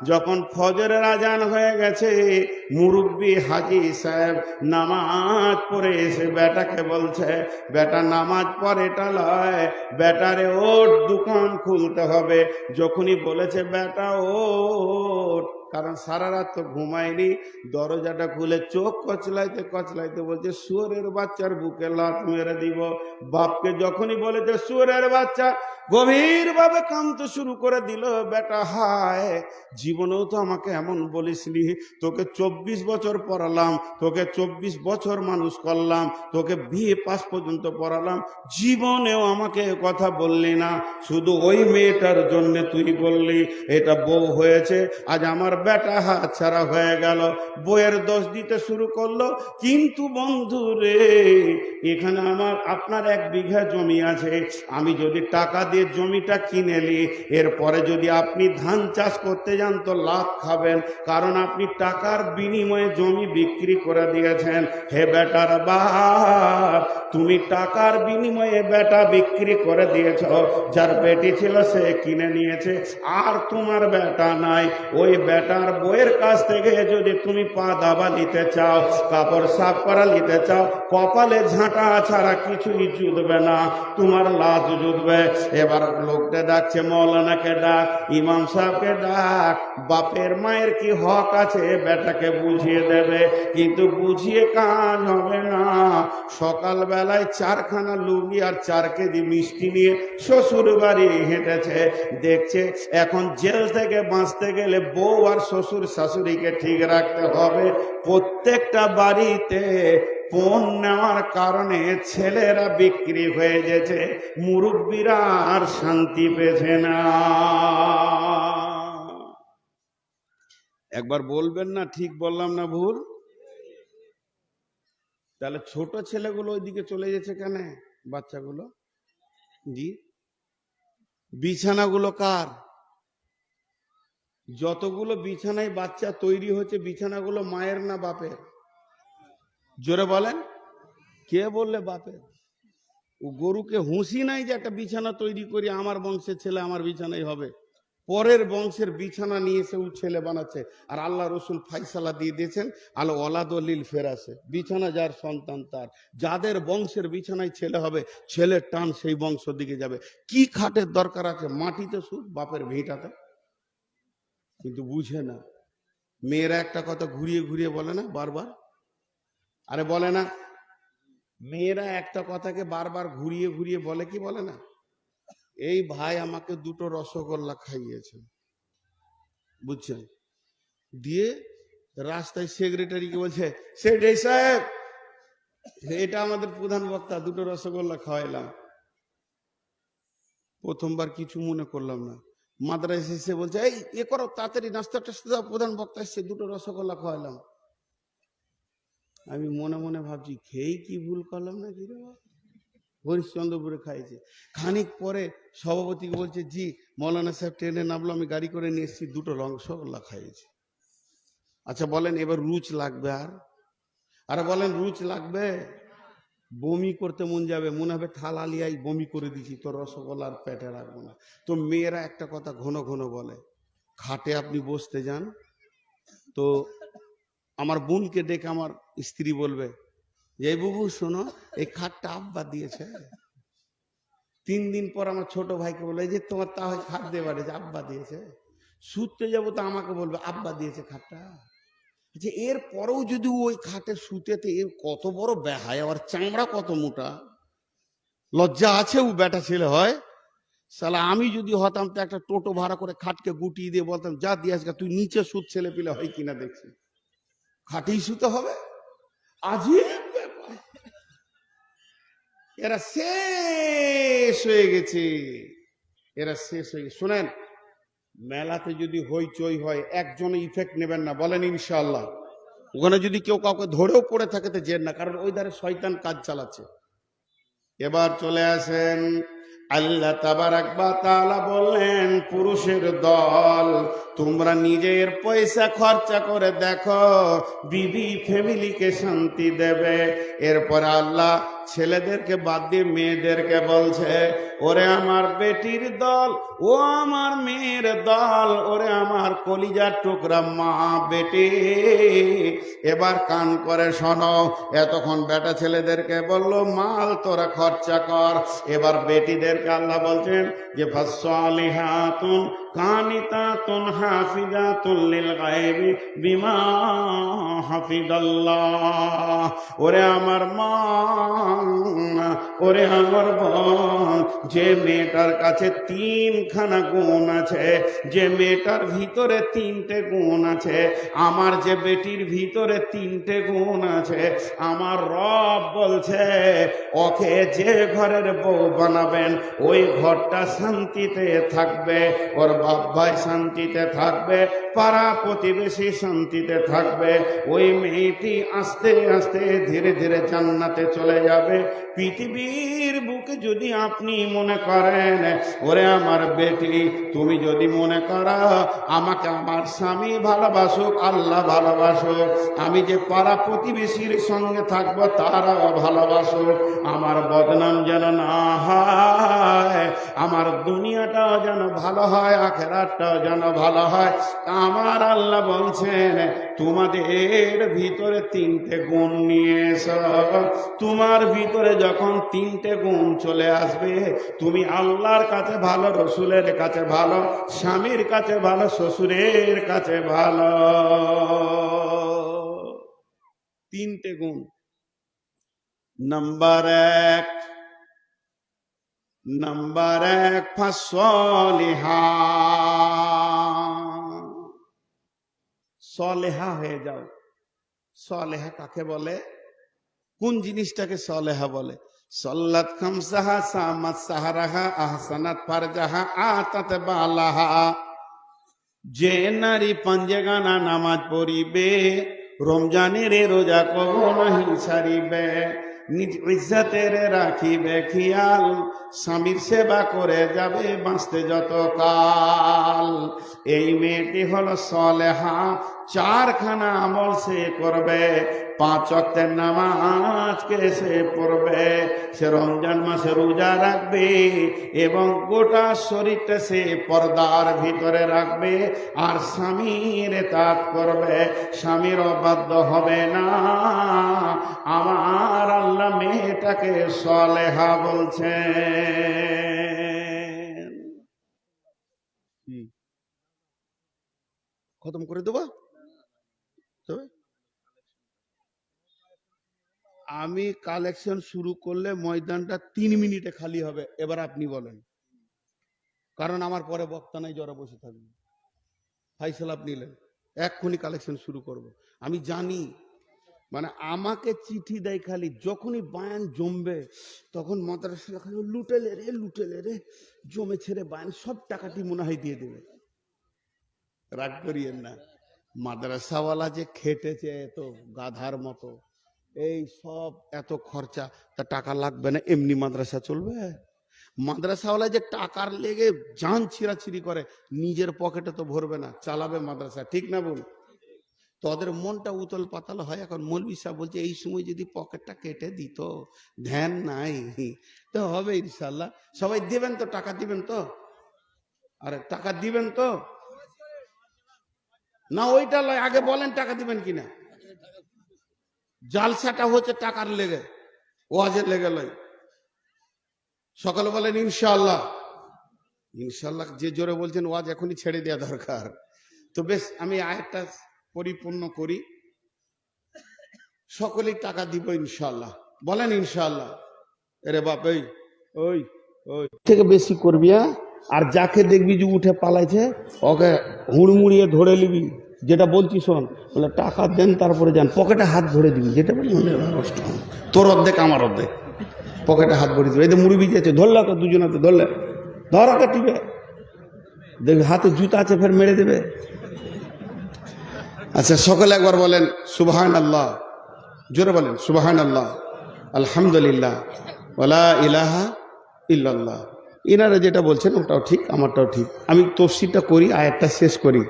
যখন ফজরের আজান হয়ে গেছে, মুরব্বি হাজি সাহেব নামাজ পড়ে এসে বেটাকে বলছে, বেটা নামাজ পড়ে এটা লয়, বেটারে ওর দোকান খুলতে হবে। যখনই বলেছে বেটা ওঠ, কারণ সারা রাত তো ঘুমায়নি, দরজাটা খুলে চোখ কচলাইতে কচলাইতে বলছে, শুয়োরের বাচ্চার বুকে লাথ মেরে দিব। বাপকে যখনই বলেছে শুয়োরের বাচ্চা, গভীর ভাবে কাঁদতে শুরু করে দিল। বেটা হায়, জীবনেও তো আমাকে এমন বলিসনি, তোকে 24 বছর পড়ালাম, তোকে 24 বছর মানুষ করলাম, তোকে বিয়ে পাস পর্যন্ত পড়ালাম, জীবনেও আমাকে কথা বললি না, শুধু ওই মেয়েটার জন্য তুই বললি। এটা বউ হয়েছে, আজ আমার বেটা হাত ছাড়া হয়ে গেল। বউয়ের দোষ দিতে শুরু করলো। কিন্তু বন্ধু রে, এখানে আপনার 1 বিঘা জমি আছে, আমি যদি টাকা দিয়ে জমিটা কিনে নি, এরপরে যদি আপনি ধান চাষ করতে যান তো লাভ খাবেন, কারণ আপনি টাকার বিনিময়ে জমি বিক্রি করে দিয়েছেন। হে বেটার বাপ, তুমি টাকার বিনিময়ে বেটা বিক্রি করে দিয়েছ, যার বেটি ছিল সে কিনে নিয়েছে, আর তোমার বেটা নাই। ওই বেটার বইয়ের কাছ থেকে যদি তুমি পা দাবা নিতে চাও, কাপড় সাফ করা নিতে চাও, কপালে ঝাঁটা ছাড়া কিছুই জুটবে না, তোমার লাজ জুটবে। এবার লোকটা ডাকছে, মৌলানাকে ডাক, ইমাম সাহেবকে ডাক, বাপের মায়ের কি হক আছে বেটাকে বুঝিয়ে দেবে, কিন্তু বুঝিয়ে কাজ হবে না। সকালবেলায় 4খানা লুঙ্গি আর 4 কেজি মিষ্টি নিয়ে শ্বশুর বাড়ি হেঁটেছে। দেখছে এখন জেল থেকে বাঁচতে গেলে বউ আর শ্বশুর শাশুড়িকে ঠিক রাখতে হবে। প্রত্যেকটা বাড়িতে পণ নেওয়ার কারণে ছেলেরা বিক্রি হয়ে গেছে, মুরব্বীরা আর শান্তি পেছে না। একবার বলবেন না ঠিক বললাম না ভুল? তাহলে ছোট ছেলেগুলো ওইদিকে চলে গেছে কেন? বাচ্চাগুলো জি, বিছানাগুলো কার? যতগুলো বিছানায় বাচ্চা তৈরি হচ্ছে, বিছানাগুলো মায়ের না বাপের? জোরে বলেন। কে বললে বাপের? ও গরুকে হুঁশি নাই যে একটা বিছানা তৈরি করি আমার বংশের ছেলে আমার বিছানায় হবে। পরের বংশের বিছানা নিয়ে এসে ও ছেলে বানাচ্ছে। আর আল্লাহ রসুল ফাইসালা দিয়ে দিয়েছেন, আল ওয়ালাদলিল ফেরাসে, বিছানা যার সন্তান তার। যাদের বংশের বিছানায় ছেলে হবে, ছেলের টান সেই বংশ দিকে যাবে। কি খাটের দরকার আছে? মাটিতে শুধু বাপের ভিটাতে। কিন্তু বুঝে না। মেয়েরা একটা কথা ঘুরিয়ে ঘুরিয়ে বলে না বারবার? আরে বলে না, মেয়েরা একটা কথাকে বারবার ঘুরিয়ে ঘুরিয়ে বলে কি বলে না? এই ভাই আমাকে 2টো রসগোল্লা খাইয়েছে, বুঝছেন, দিয়ে রাস্তায় সেক্রেটারিকে বলছে, সেক্রেটারি সাহেব, এটা আমাদের প্রধান বক্তা, দুটো রসগোল্লা খাওয়াইলাম। প্রথমবার কিছু মনে করলাম না, মাদ্রাসা এসে বলছে, এই এ করো তাড়াতাড়ি, নাস্তা টাস্তা দাও, প্রধান বক্তা এসছে, দুটো রসগোল্লা খাওয়াইলাম। আমি মনে মনে ভাবছি, খেয়েই কি ভুল করলাম না কি রে, হরিশ্চন্দ্রপুরে খাইছে। খানিক পরে সভাপতিকে বলছে, জি মৌলানা সাহেব ট্রেনে নামলো, আমি গাড়ি করে নিয়ে এসেছি, দুটো রসগোল্লা খাইয়েছি। আচ্ছা বলেন এবার রুচ লাগবে? আর বলেন রুচ লাগবে? বমি করতে মন যাবে, মনে হবে থালা লিয়াই বমি করে দিছি, তো রসগোল্লার পেটে রাখবো না। তো মেয়েরা একটা কথা ঘন ঘন বলে, খাটে আপনি বসতে যান তো আমার বোনকে ডেকে আমার স্ত্রী বলবে, যে বুবু শোনো, এই খাটটা আব্বা দিয়েছে। 3 দিন পর আমার ছোট ভাইকে বলে, যে তোমার তাহলে খাট দিয়ে বাড়ি, আব্বা দিয়েছে। শুতে যাবো তো আমাকে বলবে আব্বা দিয়েছে খাটটা। যে এর পরেও যদি ওই খাটে শুতেতে, এর কত বড় বেহায়, আবার চামড়া কত মোটা, লজ্জা আছে ও বেটা ছেলে হয়। সালা আমি যদি হতাম তো একটা টোটো ভাড়া করে খাটকে গুটিয়ে দিয়ে বলতাম, যা দিয়ে আজকে তুই নিচে সুদ ছেলে পেলে হয় কিনা দেখছি, খাটেই শুতে হবে। আজিব ব্যাপার। এরা শেষ হয়ে গেছে, এরা শেষ হয়ে গেছে। শোনেন, মেলাতে যদি হইচই হয়, একজনে ইফেক্ট নেবেন না, বলেন ইনশাআল্লাহ। ওখানে যদি কেউ কাউকে ধরেও পড়ে থাকে তো জেন না, কারণ ওই ধারে শয়তান কাজ চালাচ্ছে। এবার চলে আসেন, আল্লাহ তাবারাক ওয়া তাআলা বললেন, পুরুষের দল, তোমরা নিজের পয়সা খরচা করে দেখো, বিবি ফ্যামিলিকে শান্তি দেবে। এরপর আল্লাহ ছেলেদেরকে বাদ দিয়ে মেয়েদেরকে বলছে, ওরে আমার বেটির দল, ও আমার মেয়ের দল, ওরে আমার কলিজার টুকরা মা বেটি, এবার কান করে শোনো। এতক্ষণ বেটা ছেলেদেরকে বললো মাল তোরা খরচা কর, এবার বেটিদেরকে আল্লাহ বলছেন যে ফাসসালিহাতুন কানিতাতুন হাফিজাতুল লিল গায়বি বিমা হাফিজাল্লাহ। ওরে আমার মা, ওরে আমার বোন, যে মেয়েটার কাছে 3খানা গুণ আছে, যে মেয়েটার ভিতরে 3টে গুণ আছে, আমার যে বেটির ভিতরে 3টে গুণ আছে, আমার রব বলছে ওকে যে ঘরের বউ বানাবেন, ওই ঘরটা শান্তিতে থাকবে, ওর বাপ ভাই শান্তিতে থাকবে, পাড়া প্রতিবেশী শান্তিতে থাকবে, ওই মেয়েটি আস্তে আস্তে ধীরে ধীরে জান্নাতে চলে যাবে। পৃথিবীর বুকে যদি আপনি মনে করেন, ওরে আমার বেটি, তুমি যদি মনে করো আমাকে আমার স্বামী ভালোবাসুক, আল্লাহ ভালোবাসুক, আমি যে পাড়া প্রতিবেশীর সঙ্গে থাকবো তারাও ভালোবাসুক, আমার বদনাম যেন না হয়, আমার দুনিয়াটাও যেন ভালো হয়, আখিরাতটাও যেন ভালো হয়, আমার আল্লাহ বলছেন তোমাদের ভিতরে 3টে গুণ নিয়ে এসো। তোমার ভিতরে যখন 3টে গুণ চলে আসবে, তুমি আল্লাহর কাছে ভালো, রসুলের কাছে ভালো, স্বামীর কাছে ভালো, শ্বশুরের কাছে ভালো। 3টে গুণ। নাম্বার 1 ফাসলিহা, সলেহা হয়ে যাও। সলেহা কাকে বলে? কোন জিনিসটাকে সলেহা বলে? সল্লাত খামসাহা, সামাত সাহারাহা, আহসানাত ফারজাহা, আতাত বালাহা। যে নারী পাঞ্জেগানা নামাজ পড়িবে, রমজানের রোজা কবো নাহি ছাড়িবে, নিজ ইজ্জতের রাখিবে খেয়াল, স্বামীর সেবা করে যাবে বাঁচতে যত কাল, এই মেয়েটি হলো সলেহা। 4খানা আমল সে করবে, 5 ওয়াক্তের নামাজকে সে পড়বে, সে রমজান মাসে রোজা রাখবে এবং গোটা শরীরটা সে পর্দার ভিতরে রাখবে, আর স্বামীর ইতাআত করবে, স্বামীর অবাধ্য হবে না। আমার আল্লাহ মেয়েটাকে সলেহা বলছেন। খতম করে দেবো তবে? আমি কালেকশন শুরু করলে ময়দানটা 3 মিনিটে খালি হবে। এবার আপনি বলেন, কারণ আমার পরে বক্তা নাই, যারা বসে থাকবে। ফাইসাল আপনি নিলেন। এক্ষুনি কালেকশন শুরু করব। আমি জানি, মানে আমাকে চিঠি দেয় খালি যখনই বায়ান জমবে, তখন মাদ্রাসা খালি লুটেলে রে জমে ছেড়ে বায়ান সব টাকাটি মনে হয় দিয়ে দেবে। রাগ করিয়েন না, মাদ্রাসাওয়ালা যে খেটেছে এত গাধার মতো, এই সব এত খরচা, তা টাকা লাগবে না? এমনি মাদ্রাসা চলবে? মাদ্রাসাওয়ালা যে টাকার লেগে জান ছিঁড়াছিঁড়ি করে, নিজের পকেটে তো ভরবে না, চালাবে মাদ্রাসা, ঠিক না বল? তোদের মনটা উতল পাতাল হয়। এখন মৌলভী সাহেব বলছে এই সময় যদি পকেটটা কেটে দিত, ধ্যান নাই তো হবে ইনশাল্লাহ। সবাই দিবেন তো? টাকা দিবেন তো? আরে টাকা দিবেন তো? না ওইটা লয়, আগে বলেন টাকা দিবেন কিনা। জালসাটা হচ্ছে টাকার লেগে, ওয়াজের লেগে লয়। সকালে বলেন ইনশাআল্লাহ। ইনশাআল্লাহ যে জোরে বলছেন ওয়াজ এখনই ছেড়ে দেওয়া দরকার। তো বেশ, আমি আয়াতটা পরিপূর্ণ করি। সকলেই টাকা দিব ইনশাআল্লাহ, বলেন ইনশাআল্লাহ। এরে বাপ, ওই ওই ওই থেকে বেশি করবি, আর যাকে দেখবি যে উঠে পালাইছে ওকে হুড়মুড়িয়ে ধরে নিবি। যেটা বলছি শোন, বলে টাকা দেন তারপরে যান, পকেটে হাত ধরে দিবি। যেটা বলি তোর অর্ধেক আমার অর্ধেক, পকেটে হাত ভরে দিবে। এই তো মুড়ি যাচ্ছে, ধরলে তো দুজনাতে ধরলে ধরা কাটিবে, দেখবি হাতে জুতা আছে, ফের মেরে দেবে। আচ্ছা সকলে একবার বলেন সুবহানাল্লাহ, জোরে বলেন সুবহানাল্লাহ, আলহামদুলিল্লাহ, ওয়ালা ইলাহা ইল্লাল্লাহ। ইনারা যেটা বলছেন ওটাও ঠিক, আমারটাও ঠিক। আমি তফসিরটা করি, আয়াতটা শেষ করি।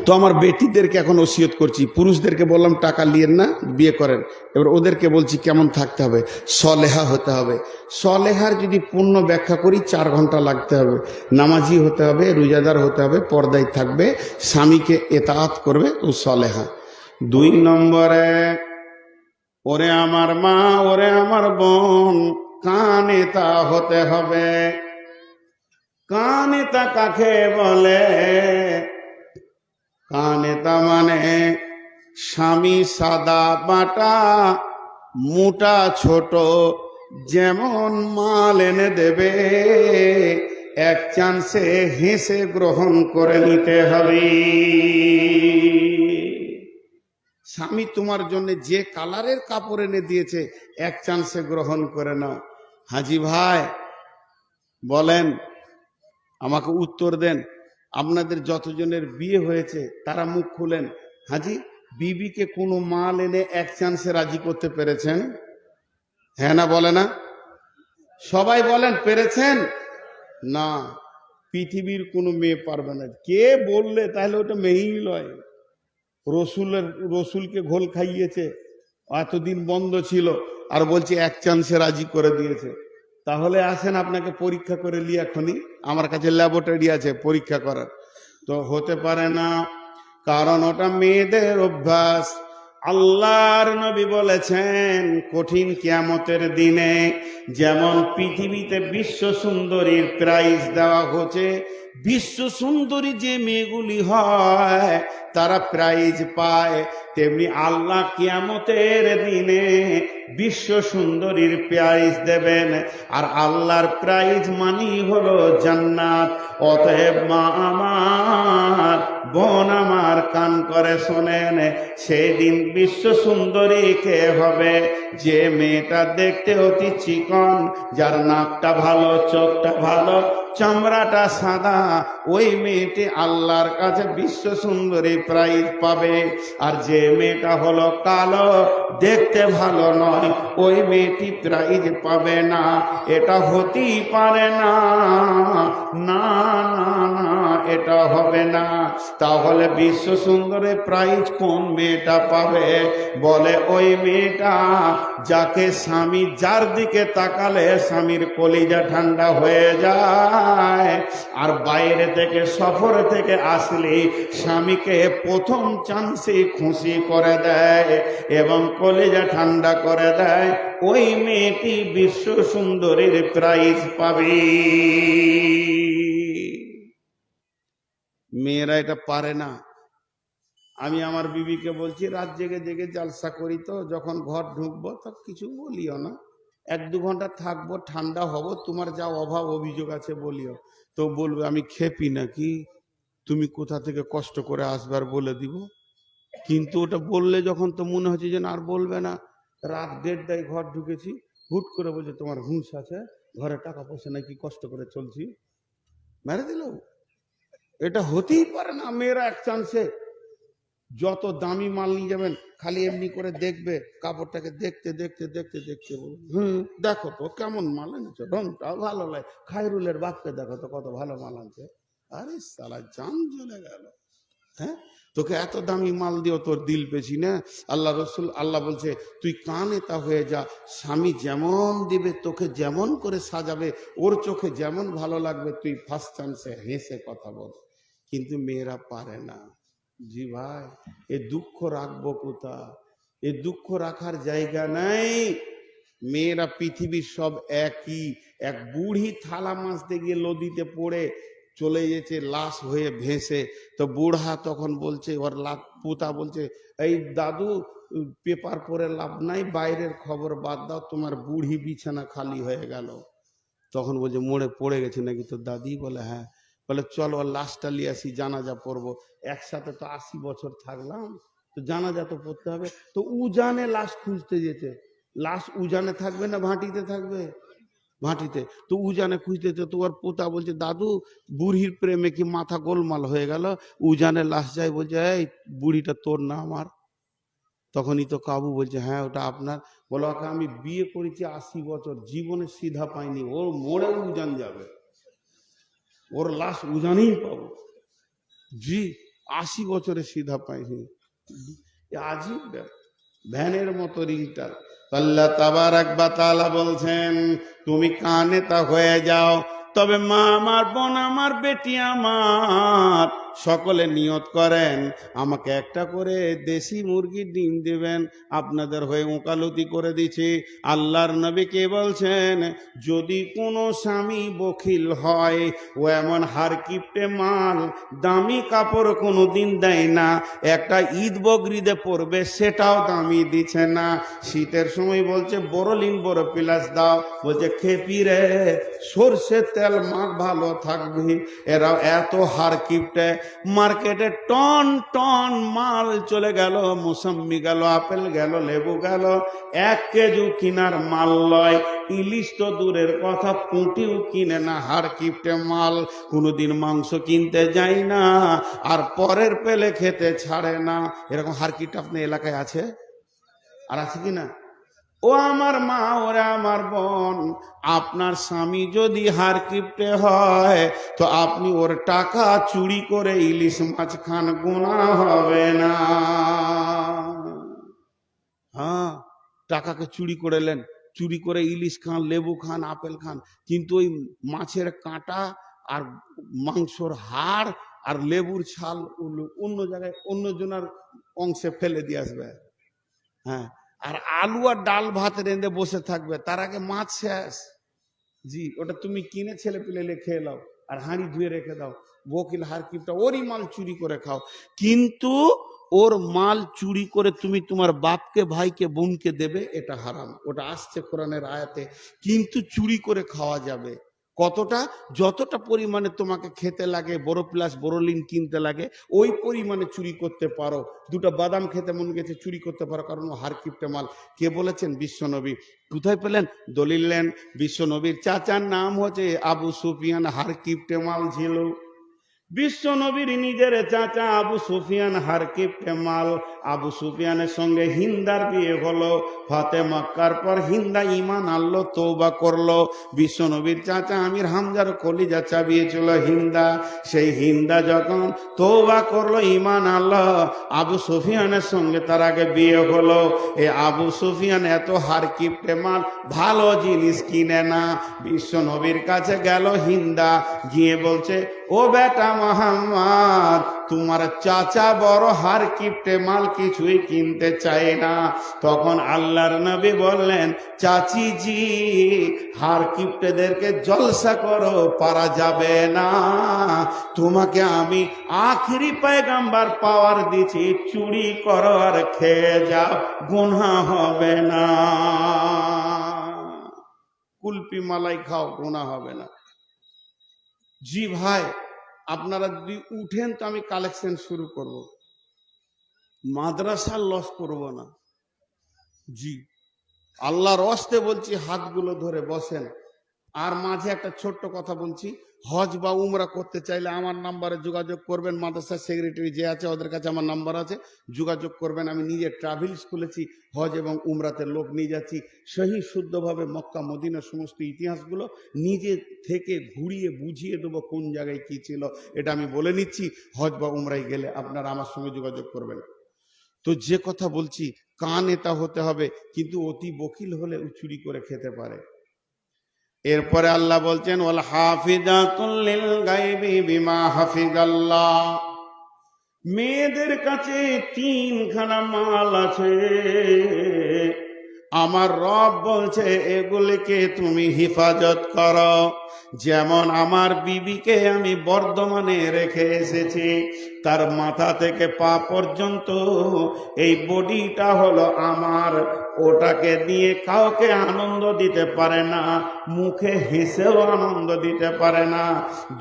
তো আমার বেটিদেরকে এখন ওসিয়ত করছি, পুরুষদেরকে বললাম টাকা নিয়েন না, বিয়ে করেন। এবার ওদেরকে বলছি কেমন থাকতে হবে, সলেহা হতে হবে। সলেহার যদি পূর্ণ ব্যাখ্যা করি 4 ঘন্টা লাগতে হবে। নামাজি হতে হবে, রোজাদার হতে হবে, পর্দায় থাকবে, স্বামীকে এতাআত করবে, ও সলেহা। 2 নম্বরে, ওরে আমার মা, ওরে আমার বোন, কানেতা হতে হবে। কানেতা কাকে বলে? কানেতা মানে স্বামী সাদা বাটা, মোটা ছোট যেমন মাল এনে দেবে, এক চান্সে হেসে গ্রহণ করে নিতে হবে। স্বামী তোমার জন্য যে কালারের কাপড় এনে দিয়েছে, এক চান্সে গ্রহণ করে নাও। হাজি ভাই বলেন, আমাকে উত্তর দেন। আপনাদের যতজনের বিয়ে হয়েছে তারা মুখ খুলেন। হাজি, বিবিকে কোনো মাল এনে এক চান্সে রাজি করতে পেরেছেন? হ্যাঁ না বলে না? সবাই বলেন পেরেছেন? না, পৃথিবীর কোনো মেয়ে পারবে না। কে বললে? তাহলে ওটা মেয়েই লয়। রসুলকে ঘোল খাইয়েছে, এতদিন বন্ধ ছিল, আর বলছে এক চান্সে রাজি করে দিয়েছে। তাহলে আসেন আপনাকে পরীক্ষা করে লি, এখনই আমার কাছে ল্যাবরেটরি আছে পরীক্ষা করার। তো হতে পারে না, কারণ ওটা মেয়েদের অভ্যাস। আল্লাহর নবী বলেছেন কঠিন কিয়ামতের দিনে যেমন পৃথিবীতে বিশ্ব সুন্দরীর প্রাইজ দেওয়া হচ্ছে, বিশ্ব সুন্দরী যে মেয়েগুলি হয় তারা প্রাইজ পায়, তেমনি আল্লাহ কিয়ামতের দিনে বিশ্ব সুন্দরীর প্রাইজ দেবেন। আর আল্লাহর প্রাইজ মানি হলো জান্নাত। অতএব মা আমার, বোন আমার, কান করে শোনেন, সেদিন বিশ্ব সুন্দরী কে হবে? যে মেয়েটা দেখতে অতি চিকন, যার নাকটা ভালো, চোখটা ভালো, চামড়াটা সাদা, ওই মেয়েটি আল্লাহর কাছে বিশ্ব সুন্দরী প্রাইজ পাবে। আর যে মেয়েটা হলো কালো, দেখতে ভালো নয়, ওই মেয়েটি প্রাইজ পাবে না। এটা হতেই পারে না, না না না, এটা হবে না। তাহলে বিশ্ব সুন্দরী প্রাইজ কোন মেয়েটা পাবে? বলে ওই মেয়েটা যাকে স্বামী, যার দিকে তাকালে স্বামীর কলিজা ঠান্ডা হয়ে যায়, আর বাইরে থেকে সফর থেকে আসলে স্বামীকে প্রথম চান্সে খুশি করে দেয় এবং কলিজা ঠান্ডা করে দেয়, ওই মেয়েটি বিশ্ব সুন্দরীর প্রাইজ পাবে। মেয়েরা এটা পারে না। আমি আমার বিবিকে বলছি, রাত জেগে জেগে জালসা করি, তো যখন ঘর ঢুকবো তো কিছু বলিও না, 1-2 ঘন্টা থাকবো, ঠান্ডা হব, তোমার যা অভাব অভিযোগ আছে বলিও। তো বলবে আমি খেপি নাকি? তুমি কোথা থেকে কষ্ট করে আসবার বলে দিব। কিন্তু ওটা বললে যখন তো মনে হচ্ছে যে না আর বলবে না। রাত 1:30টায় ঘর ঢুকেছি, হুট করে বলছে তোমার হুঁশ আছে, ঘরে টাকা পয়সা নাকি কষ্ট করে চলছি, মেরে দিল। এটা হতেই পারে না। মেয়েরা এক চান্সে যত দামি মাল নিয়ে যাবেন খালি এমনি করে দেখবে, কাপড়টাকে দেখতে দেখতে দেখতে দেখতে দেখো তো কেমন মাল আনছে, রংটাও ভালো লাগে, খায়রুলের বাপকে দেখো তো কত ভালো মাল আনছে। আরে সালা জান চলে গেল। হ্যাঁ, তোকে এত দামি মাল দিও তোর দিল পেছি না। আল্লাহ রসুল আল্লাহ বলছে তুই কানে তা হয়ে যা, স্বামী যেমন দিবে তোকে যেমন করে সাজাবে, ওর চোখে যেমন ভালো লাগবে তুই ফার্স্ট চান্সে হেসে কথা বল। কিন্তু মেয়েরা পারে না। জি ভাই, এ দুঃখ রাখবো কোথা? এ দুঃখ রাখার জায়গা নাই। মেয়েরা পৃথিবীর সব একই। এক বুড়ি থালা মাছতে গিয়ে নদীতে পড়ে চলে গেছে লাশ হয়ে ভেসে। তো বুড়া তখন বলছে, ওর পুতা বলছে, এই দাদু পেপার পড়ে লাভ নাই, বাইরের খবর বাদ দাও, তোমার বুড়ি বিছানা খালি হয়ে গেল। তখন বলছে মোড়ে পড়ে গেছে নাকি তোর দাদি? বলে হ্যাঁ। বলে চলো ওর লাশটা নিয়ে আসি, জানাজা পড়বো। একসাথে তো 80 বছর থাকলাম, তো জানাজা তো পড়তে হবে। তো উজানে লাশ খুঁজতে যেতে। লাশ উজানে থাকবে না ভাটিতে থাকবে? ভাটিতে। তো উজানে খুঁজতে যেতে, তো ওর পোতা বলছে দাদু বুড়ির প্রেমে কি মাথা গোলমাল হয়ে গেল, উজানে লাশ যায়। বলছে এই বুড়িটা তোর না আমার? তখনই তো কাবু বলছে হ্যাঁ ওটা আপনার। বলো ওকে আমি বিয়ে করেছি 80 বছর, জীবনে সিধা পাইনি, ওর মোড়ে উজান যাবে, ওর লাশ উজানেই পাবো। জি, 80 বছরে সিধা পাইনি। আজিব ভ্যানের মতো রিংটার। আল্লাহ তাবারাক ওয়া তাআলা বলছেন তুমি কানে তা হয়ে যাও। তবে মা আমার, বোন আমার, বেটি আমার, সকলে নিয়ত করেন আমাকে একটা করে দেশি মুরগির ডিম দিবেন। আপনাদের হয়ে ওকালতি করে দিচ্ছি। আল্লাহর নবী কে বলছেন, যদি কোনো স্বামী বখিল হয়, ও এমন হার কিপটে মাল, দামি কাপড় কোনো দিন দেয় না, একটা ঈদ বকরিদে পড়বে সেটাও দামি দিচ্ছে না, শীতের সময় বলছে বড়লিন বড় পিলাস দাও, বলছে খেপি রে সরষের তেল মাখ ভালো থাকবি। এরা এত হার কিপটে। মার্কেটে টন টন মাল চলে গেল, মুসাম্মি গেল, আপেল গেল, লেবু গেল, 1 কেজি কিনার মাল লয়। ইলিশ তো দূরের কথা, পুঁটিও কিনে না, হার কিপটে মাল। কোনোদিন মাংস কিনতে যায় না, আর পরের পেলে খেতে ছাড়ে না। এরকম হার কিপটে আপনার এলাকায় আছে? আর আছে কিনা? ও আমার মা, ওরা আমার বোন, আপনার স্বামী যদি হার কিপটে হয় তো আপনি ওর টাকা চুরি করে ইলিশ মাছ খান, গুনাহ হবে না। হ্যাঁ, টাকাকে চুরি করে নেন, চুরি করে ইলিশ খান, লেবু খান, আপেল খান, কিন্তু ওই মাছের কাঁটা আর মাংসর হাড় আর লেবুর ছাল অন্য জায়গায় অন্য জনের অংশে ফেলে দিয়ে আসবে। হ্যাঁ, আর আলু আর ডাল ভাত রেঁধে বসে থাকবে, তার আগে মাছ শেষ। জি, ওটা তুমি কিনে ছেলে পিলে খেয়ে নাও, আর হাঁড়ি ধুয়ে রেখে দাও। বকিল হার কিপটা ওরই মাল চুরি করে খাও। কিন্তু ওর মাল চুরি করে তুমি তোমার বাপকে, ভাইকে, বোনকে দেবে, এটা হারাম। ওটা আসছে কোরআনের আয়াতে। কিন্তু চুরি করে খাওয়া যাবে। কতটা? যতটা পরিমাণে তোমাকে খেতে লাগে, বড় প্লাস বড়লিন কিনতে লাগে, ওই পরিমাণে চুরি করতে পারো। 2টা বাদাম খেতে মন গেছে, চুরি করতে পারো, কারণ ও হার কিপটে মাল। কে বলেছেন? বিশ্বনবী। কোথায় পেলেন? দলিল নেন। বিশ্বনবীর চাচার নাম হচ্ছে আবু সুফিয়ান, হার কিপটে মাল ছিল। বিশ্ব নবীর নিজের চাচা আবু সুফিয়ান হার কিপটে মাল। আবু সুফিয়ানের সঙ্গে হিন্দার বিয়ে হলো। ফাতে মক্কার পর হিন্দা ঈমান আনলো, তওবা করলো। বিশ্ব নবীর চাচা আমির হামজার কলিজা চাবিয়েছিল হিন্দা। সেই হিন্দা যখন তওবা করলো, ঈমান আনলো, আবু সুফিয়ানের সঙ্গে তার আগে বিয়ে হলো। এ আবু সুফিয়ান এত হার কিপটে মাল, ভালো জিনিস কিনে না। বিশ্ব নবীর কাছে গেল হিন্দা, গিয়ে বলছে ও বেটা মোহাম্মদ, তোমার চাচা বড় হার কিপটে মাল, কিছুই কিনতে চায় না। তখন আল্লাহর নবী বললেন, চাচি জি, হার কিপটেদেরকে জলসা করো, পারা যাবে না। তোমাকে আমি আখিরি পয়গম্বর পাওয়ার দিছি, চুরি করো আর খেয়ে যাও, গুনাহ হবে না। কুলপি মালাই খাও, গুনাহ হবে না। জি ভাই, আপনারা যদি উঠেন তো আমি কালেকশন শুরু করব, মাদ্রাসার লস করব না। জি, আল্লাহর ওয়াস্তে বলছি, হাতগুলো ধরে বসেন। আর মাঝে একটা ছোট্ট কথা বলছি, হজ বা উমরা করতে চাইলে আমার নাম্বারে যোগাযোগ করবেন। মাদ্রাসার সেক্রেটারি যে আছে ওদের কাছে আমার নাম্বার আছে, যোগাযোগ করবেন। আমি নিজে ট্রাভেলস খুলেছি, হজ এবং উমরাতে লোক নিয়ে যাচ্ছি, সহি শুদ্ধভাবে মক্কা মদিনার সমস্ত ইতিহাসগুলো নিজে থেকে ঘুরিয়ে বুঝিয়ে দেবো কোন জায়গায় কি ছিল। এটা আমি বলে নিচ্ছি, হজ বা উমরায় গেলে আপনারা আমার সঙ্গে যোগাযোগ করবেন। তো যে কথা বলছি, কান এটা হতে হবে, কিন্তু অতি বকিল হলে চুরি করে খেতে পারে। এরপরে আল্লাহ বলছেন, ওয়াল হাফিজাতুল লিল গায়বি বিমা হাফিজাল্লাহ। মেয়েদের কাছে তিনখানা মাল আছে, আমার রব বলছে এগুলিকে তুমি হেফাজত করো। যেমন আমার বিবিকে আমি বর্ধমানে রেখে এসেছি, তার মাথা থেকে পা পর্যন্ত এই বডিটা হলো আমার, ওটাকে দিয়ে কাউকে আনন্দ দিতে পারে না, মুখে হেসেও আনন্দ দিতে পারে না।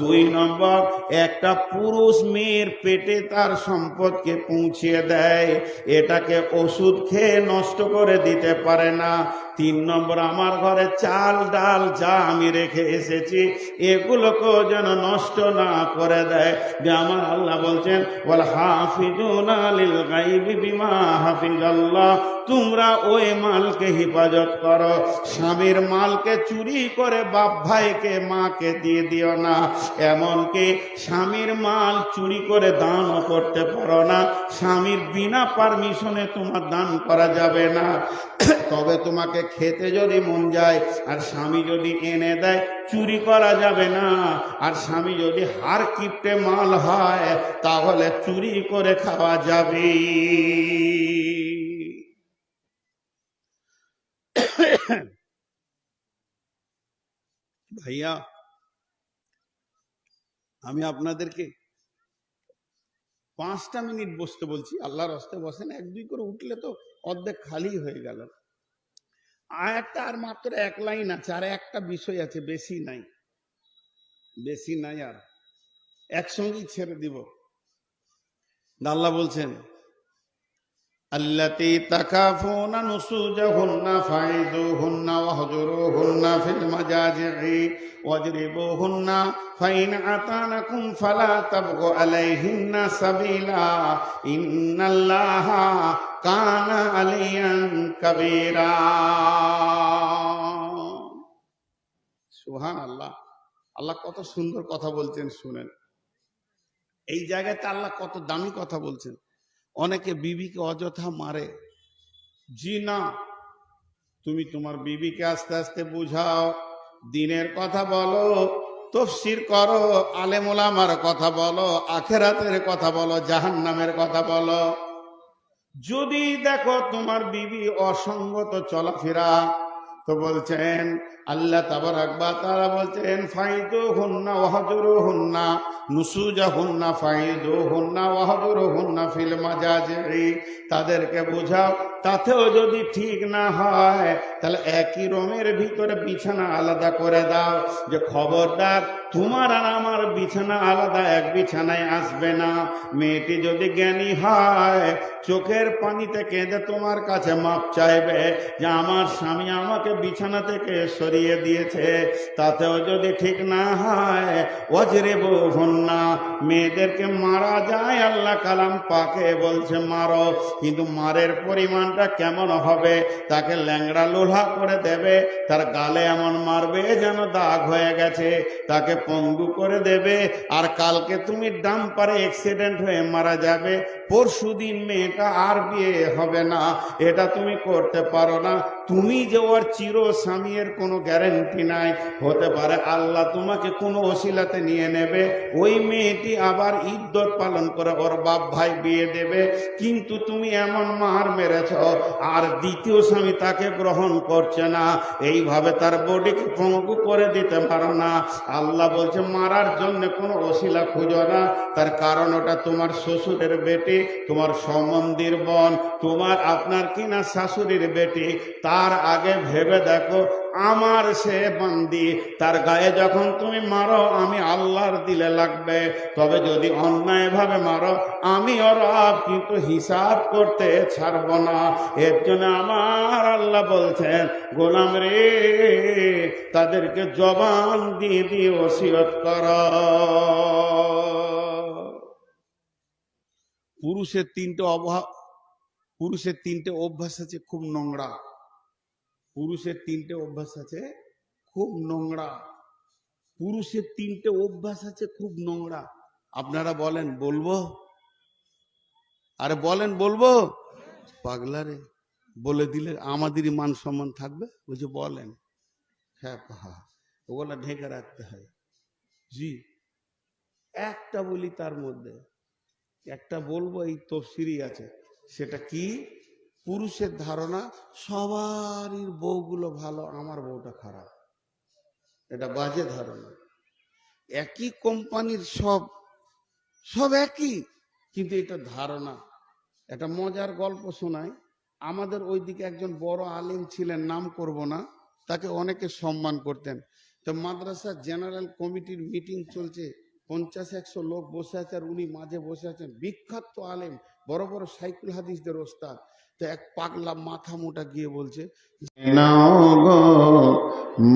2 নম্বর, একটা পুরুষ মেয়ের পেটে তার সম্পদকে পৌঁছিয়ে দেয়, এটাকে ওষুধ খেয়ে নষ্ট করে দিতে পারে না। 3 নম্বর, আমার ঘরে চাল ডাল যা আমি রেখে এসেছি এগুলোকেও যেন নষ্ট না করে দেয়। যে আমার আল্লাহ বলছেন, ওয়াল হাফিজুনা লিল গায়বি বিমা হাফিজাল্লাহ, তোমরা ওই মালকে হেফাজত করো। স্বামীর মালকে চুরি করে বাপ ভাইকে মাকে দিয়ে দিও না। এমনকি স্বামীর মাল চুরি করে দানও করতে পারো না, স্বামীর বিনা পারমিশনে তোমার দান করা যাবে না। তবে তোমাকে খেতে যদি মন যায় আর স্বামী যদি এনে দেয়, চুরি করা যাবে না। আর স্বামী যদি হার কিপটে মাল হয় তাহলে চুরি করে খাওয়া যাবে। ভাইয়া, আমি আপনাদেরকে 5টা মিনিট বসতে বলছি, আল্লাহর রাস্তে বসেন। 1-2 করে উঠলে তো অর্ধেক খালি হয়ে গেল। আয়াতটা আর মাত্র 1 লাইন আছে, আর একটা বিষয় আছে, বেশি নাই, বেশি নাই, আর একসঙ্গেই ছেড়ে দিব। আল্লাহ বলছেন, আল্লাতী তাকাফুনা নুসুজাহুন্না ফাইযুহুন্না ওয়াহজুরুহুন্না ফিল মাজাজি'i ওয়াজরিবুহুন্না ফাইন আতানাকুম ফালা তাবগু আলাইহিন্না সাবিলা ইন্নাল্লাহা কানা আলিয়ান কাবীরা। সুবহানাল্লাহ। আল্লাহ কত সুন্দর কথা বলছেন, শুনেন। এই জায়গাতে আল্লাহ কত দামি কথা বলছেন। অনেকে বিবিকে অযথা মারে। জি না, তুমি তোমার বিবিকে আস্তে আস্তে বুঝাও, দিনের কথা বলো, তাফসীর করো, আলেম ওলামার কথা বলো, আখিরাতের কথা বলো, জাহান্নামের কথা বলো। যদি দেখো তোমার বিবি অসঙ্গত চলাফেরা, তো বলছেন আল্লাহ তাবারাক ওয়া তাআলা বলছেন, ফাইযুহুন্না ওয়াহজুরুহুন্না নুসুজাহুন্না ফাইযুহুন্না ওয়াহজুরুহুন্না ফিল মাজাজি'i, তাদেরকে বোঝাও। তাতেও যদি ঠিক না হয় তাহলে একই রুমের ভিতরে বিছানা আলাদা করে দাও, যে খবরদার তোমার আর আমার বিছানা আলাদা, এক বিছানায় আসবে না। মেয়েটি যদি জ্ঞানী হয়, চোখের পানিতে কেঁদে তোমার কাছে মাপ চাইবে যে আমার স্বামী আমাকে বিছানা থেকে সরিয়ে দিয়েছে। তাতেও যদি ঠিক না হয়, ওয়াজরিবুহুন্না, মেয়েদেরকে মারা যায়, আল্লাহ কালাম পাকে বলছে মারো, কিন্তু মারের পরিমাণটা কেমন হবে? তাকে ল্যাংড়া লোহা করে দেবে, তার গালে এমন মারবে যেন দাগ হয়ে গেছে, তাকে পঙ্গু করে দেবে। আর কালকে তুমি ডাম্পারে অ্যাক্সিডেন্ট হয়ে মারা যাবে, পরশুদিন মেয়েটা আর বিয়ে হবে না, এটা তুমি করতে পারো না। তুমি যে ওর চির স্বামীর কোনো গ্যারেন্টি নাই, হতে পারে আল্লাহ তোমাকে কোনো ওসিলাতে নিয়ে নেবে, ওই মেয়েটি আবার ইদ্যত পালন করে ওর বাপ ভাই বিয়ে দেবে, কিন্তু তুমি এমন মার মেরেছ আর দ্বিতীয় স্বামী তাকে গ্রহণ করছে না, এইভাবে তার বডিকে পঙ্গু করে দিতে পারো না। আল্লাহ বলছে মারার জন্য কোনো ওসিলা খুঁজো না, তার কারণ ওটা তোমার শ্বশুরের বেটি, তোমার সম্বন্ধীর বোন, তোমার আপনার কিনা শাশুড়ির বেটি। তার আগে ভেবে দেখো আমার সে বান্দি, তার গায়ে যখন তুমি মারো আমি আল্লাহর দিলে লাগবে, তবে যদি অন্যায় ভাবে মারো আমি ওর কিন্তু হিসাব করতে ছাড়ব না। এর জন্য আমার আল্লাহ বলছেন, গোলাম রে তাদেরকে জবান দিয়ে দিয়ে ওসিয়ত কর। পুরুষের তিনটে অভ্যাস আছে খুব নোংরা। পুরুষের তিনটে অভ্যাস আছে খুব নোংরা। পুরুষের তিনটে অভ্যাস আছে খুব নোংরা। আপনারা বলেন বলবো? আরে বলেন বলবো? পাগলারে বলে দিলে আমাদেরই মান সম্মান থাকবে। বলছে বলেন। হ্যাঁ ওগুলা ঢেকে রাখতে হয়। জি একটা বলি, তার মধ্যে একটা বলবো, এই তফসিরই আছে। সেটা কি? পুরুষের ধারণা সবারই বউগুলো ভালো, আমার বউটা খারাপ। এটা বাজে ধারণা। একই কোম্পানির সব একই, কিন্তু এটা ধারণা। একটা মজার গল্প শোনায়। আমাদের ওইদিকে একজন বড় আলিম ছিলেন, নাম করব না, তাকে অনেকে সম্মান করতেন। তো মাদ্রাসা জেনারেল কমিটির মিটিং চলছে, 50-100 লোক বসে আছে, আর উনি মাঝে বসে আছেন। বিখ্যাত আলেম, বড় বড় সাইকুল হাদিসদের ওস্তাদ। তো এক পাগলা মাথা মোটা গিয়ে বলছে,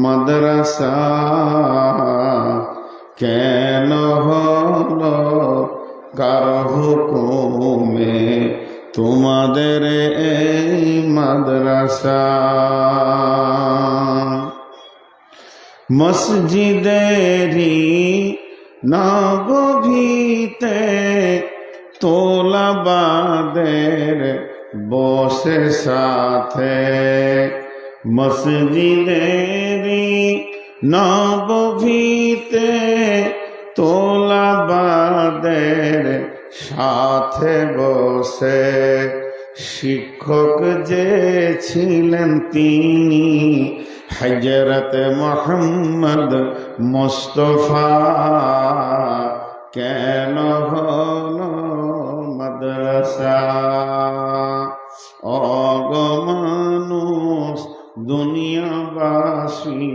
মাদ্রাসা কেন হলো কার হুকুমে তোমাদের এই মাদ্রাসা? মসজিদেরি নববীতে তোলাবাদের বসে সাথে, মসজিদেরি নববীতে তোলাবাদের সাথে বসে শিক্ষক যে ছিলেন তিনি হযরত মুহাম্মদ মুস্তাফা। কেন হলো মাদ্রাসা? অগমানুষ দুনিয়াবাসী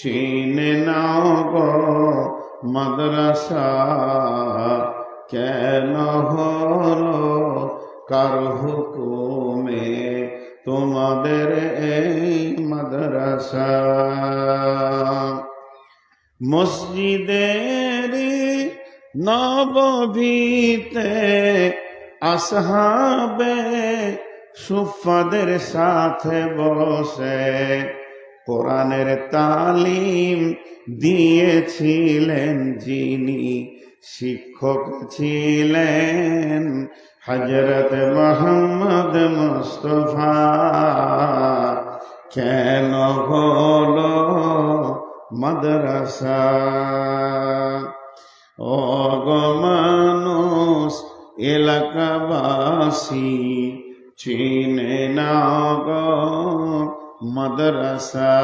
চিনে নাও গো মাদ্রাসা কেন হলো কার হুকুমে তোমাদের এই মাদ্রাসা? মসজিদের নববীতে আসহাবে সুফাদের সাথে বসে কোরআনের তালিম দিয়েছিলেন যিনি শিক্ষক ছিলেন হযরত মুহাম্মদ মুস্তাফা। কেন হলো মাদ্রাসা? অগমানুষ এলাকাবাসী চিনে না গো মাদ্রাসা।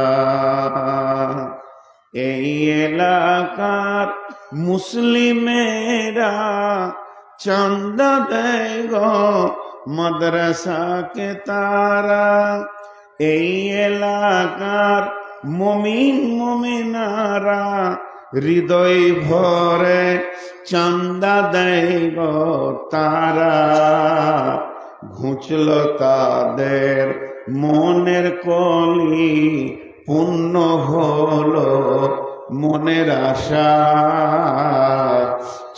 এই এলাকার মুসলিমেরা চাঁদা দেয় গো মাদ্রাসাকে তারা। এই এলাকার মুমিন মুমিনারা হৃদয় ভরে চাঁদা দেয় গো তারা। ঘুচল তাদের মনের কলি, পূর্ণ হলো মনের আশা।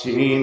চিনে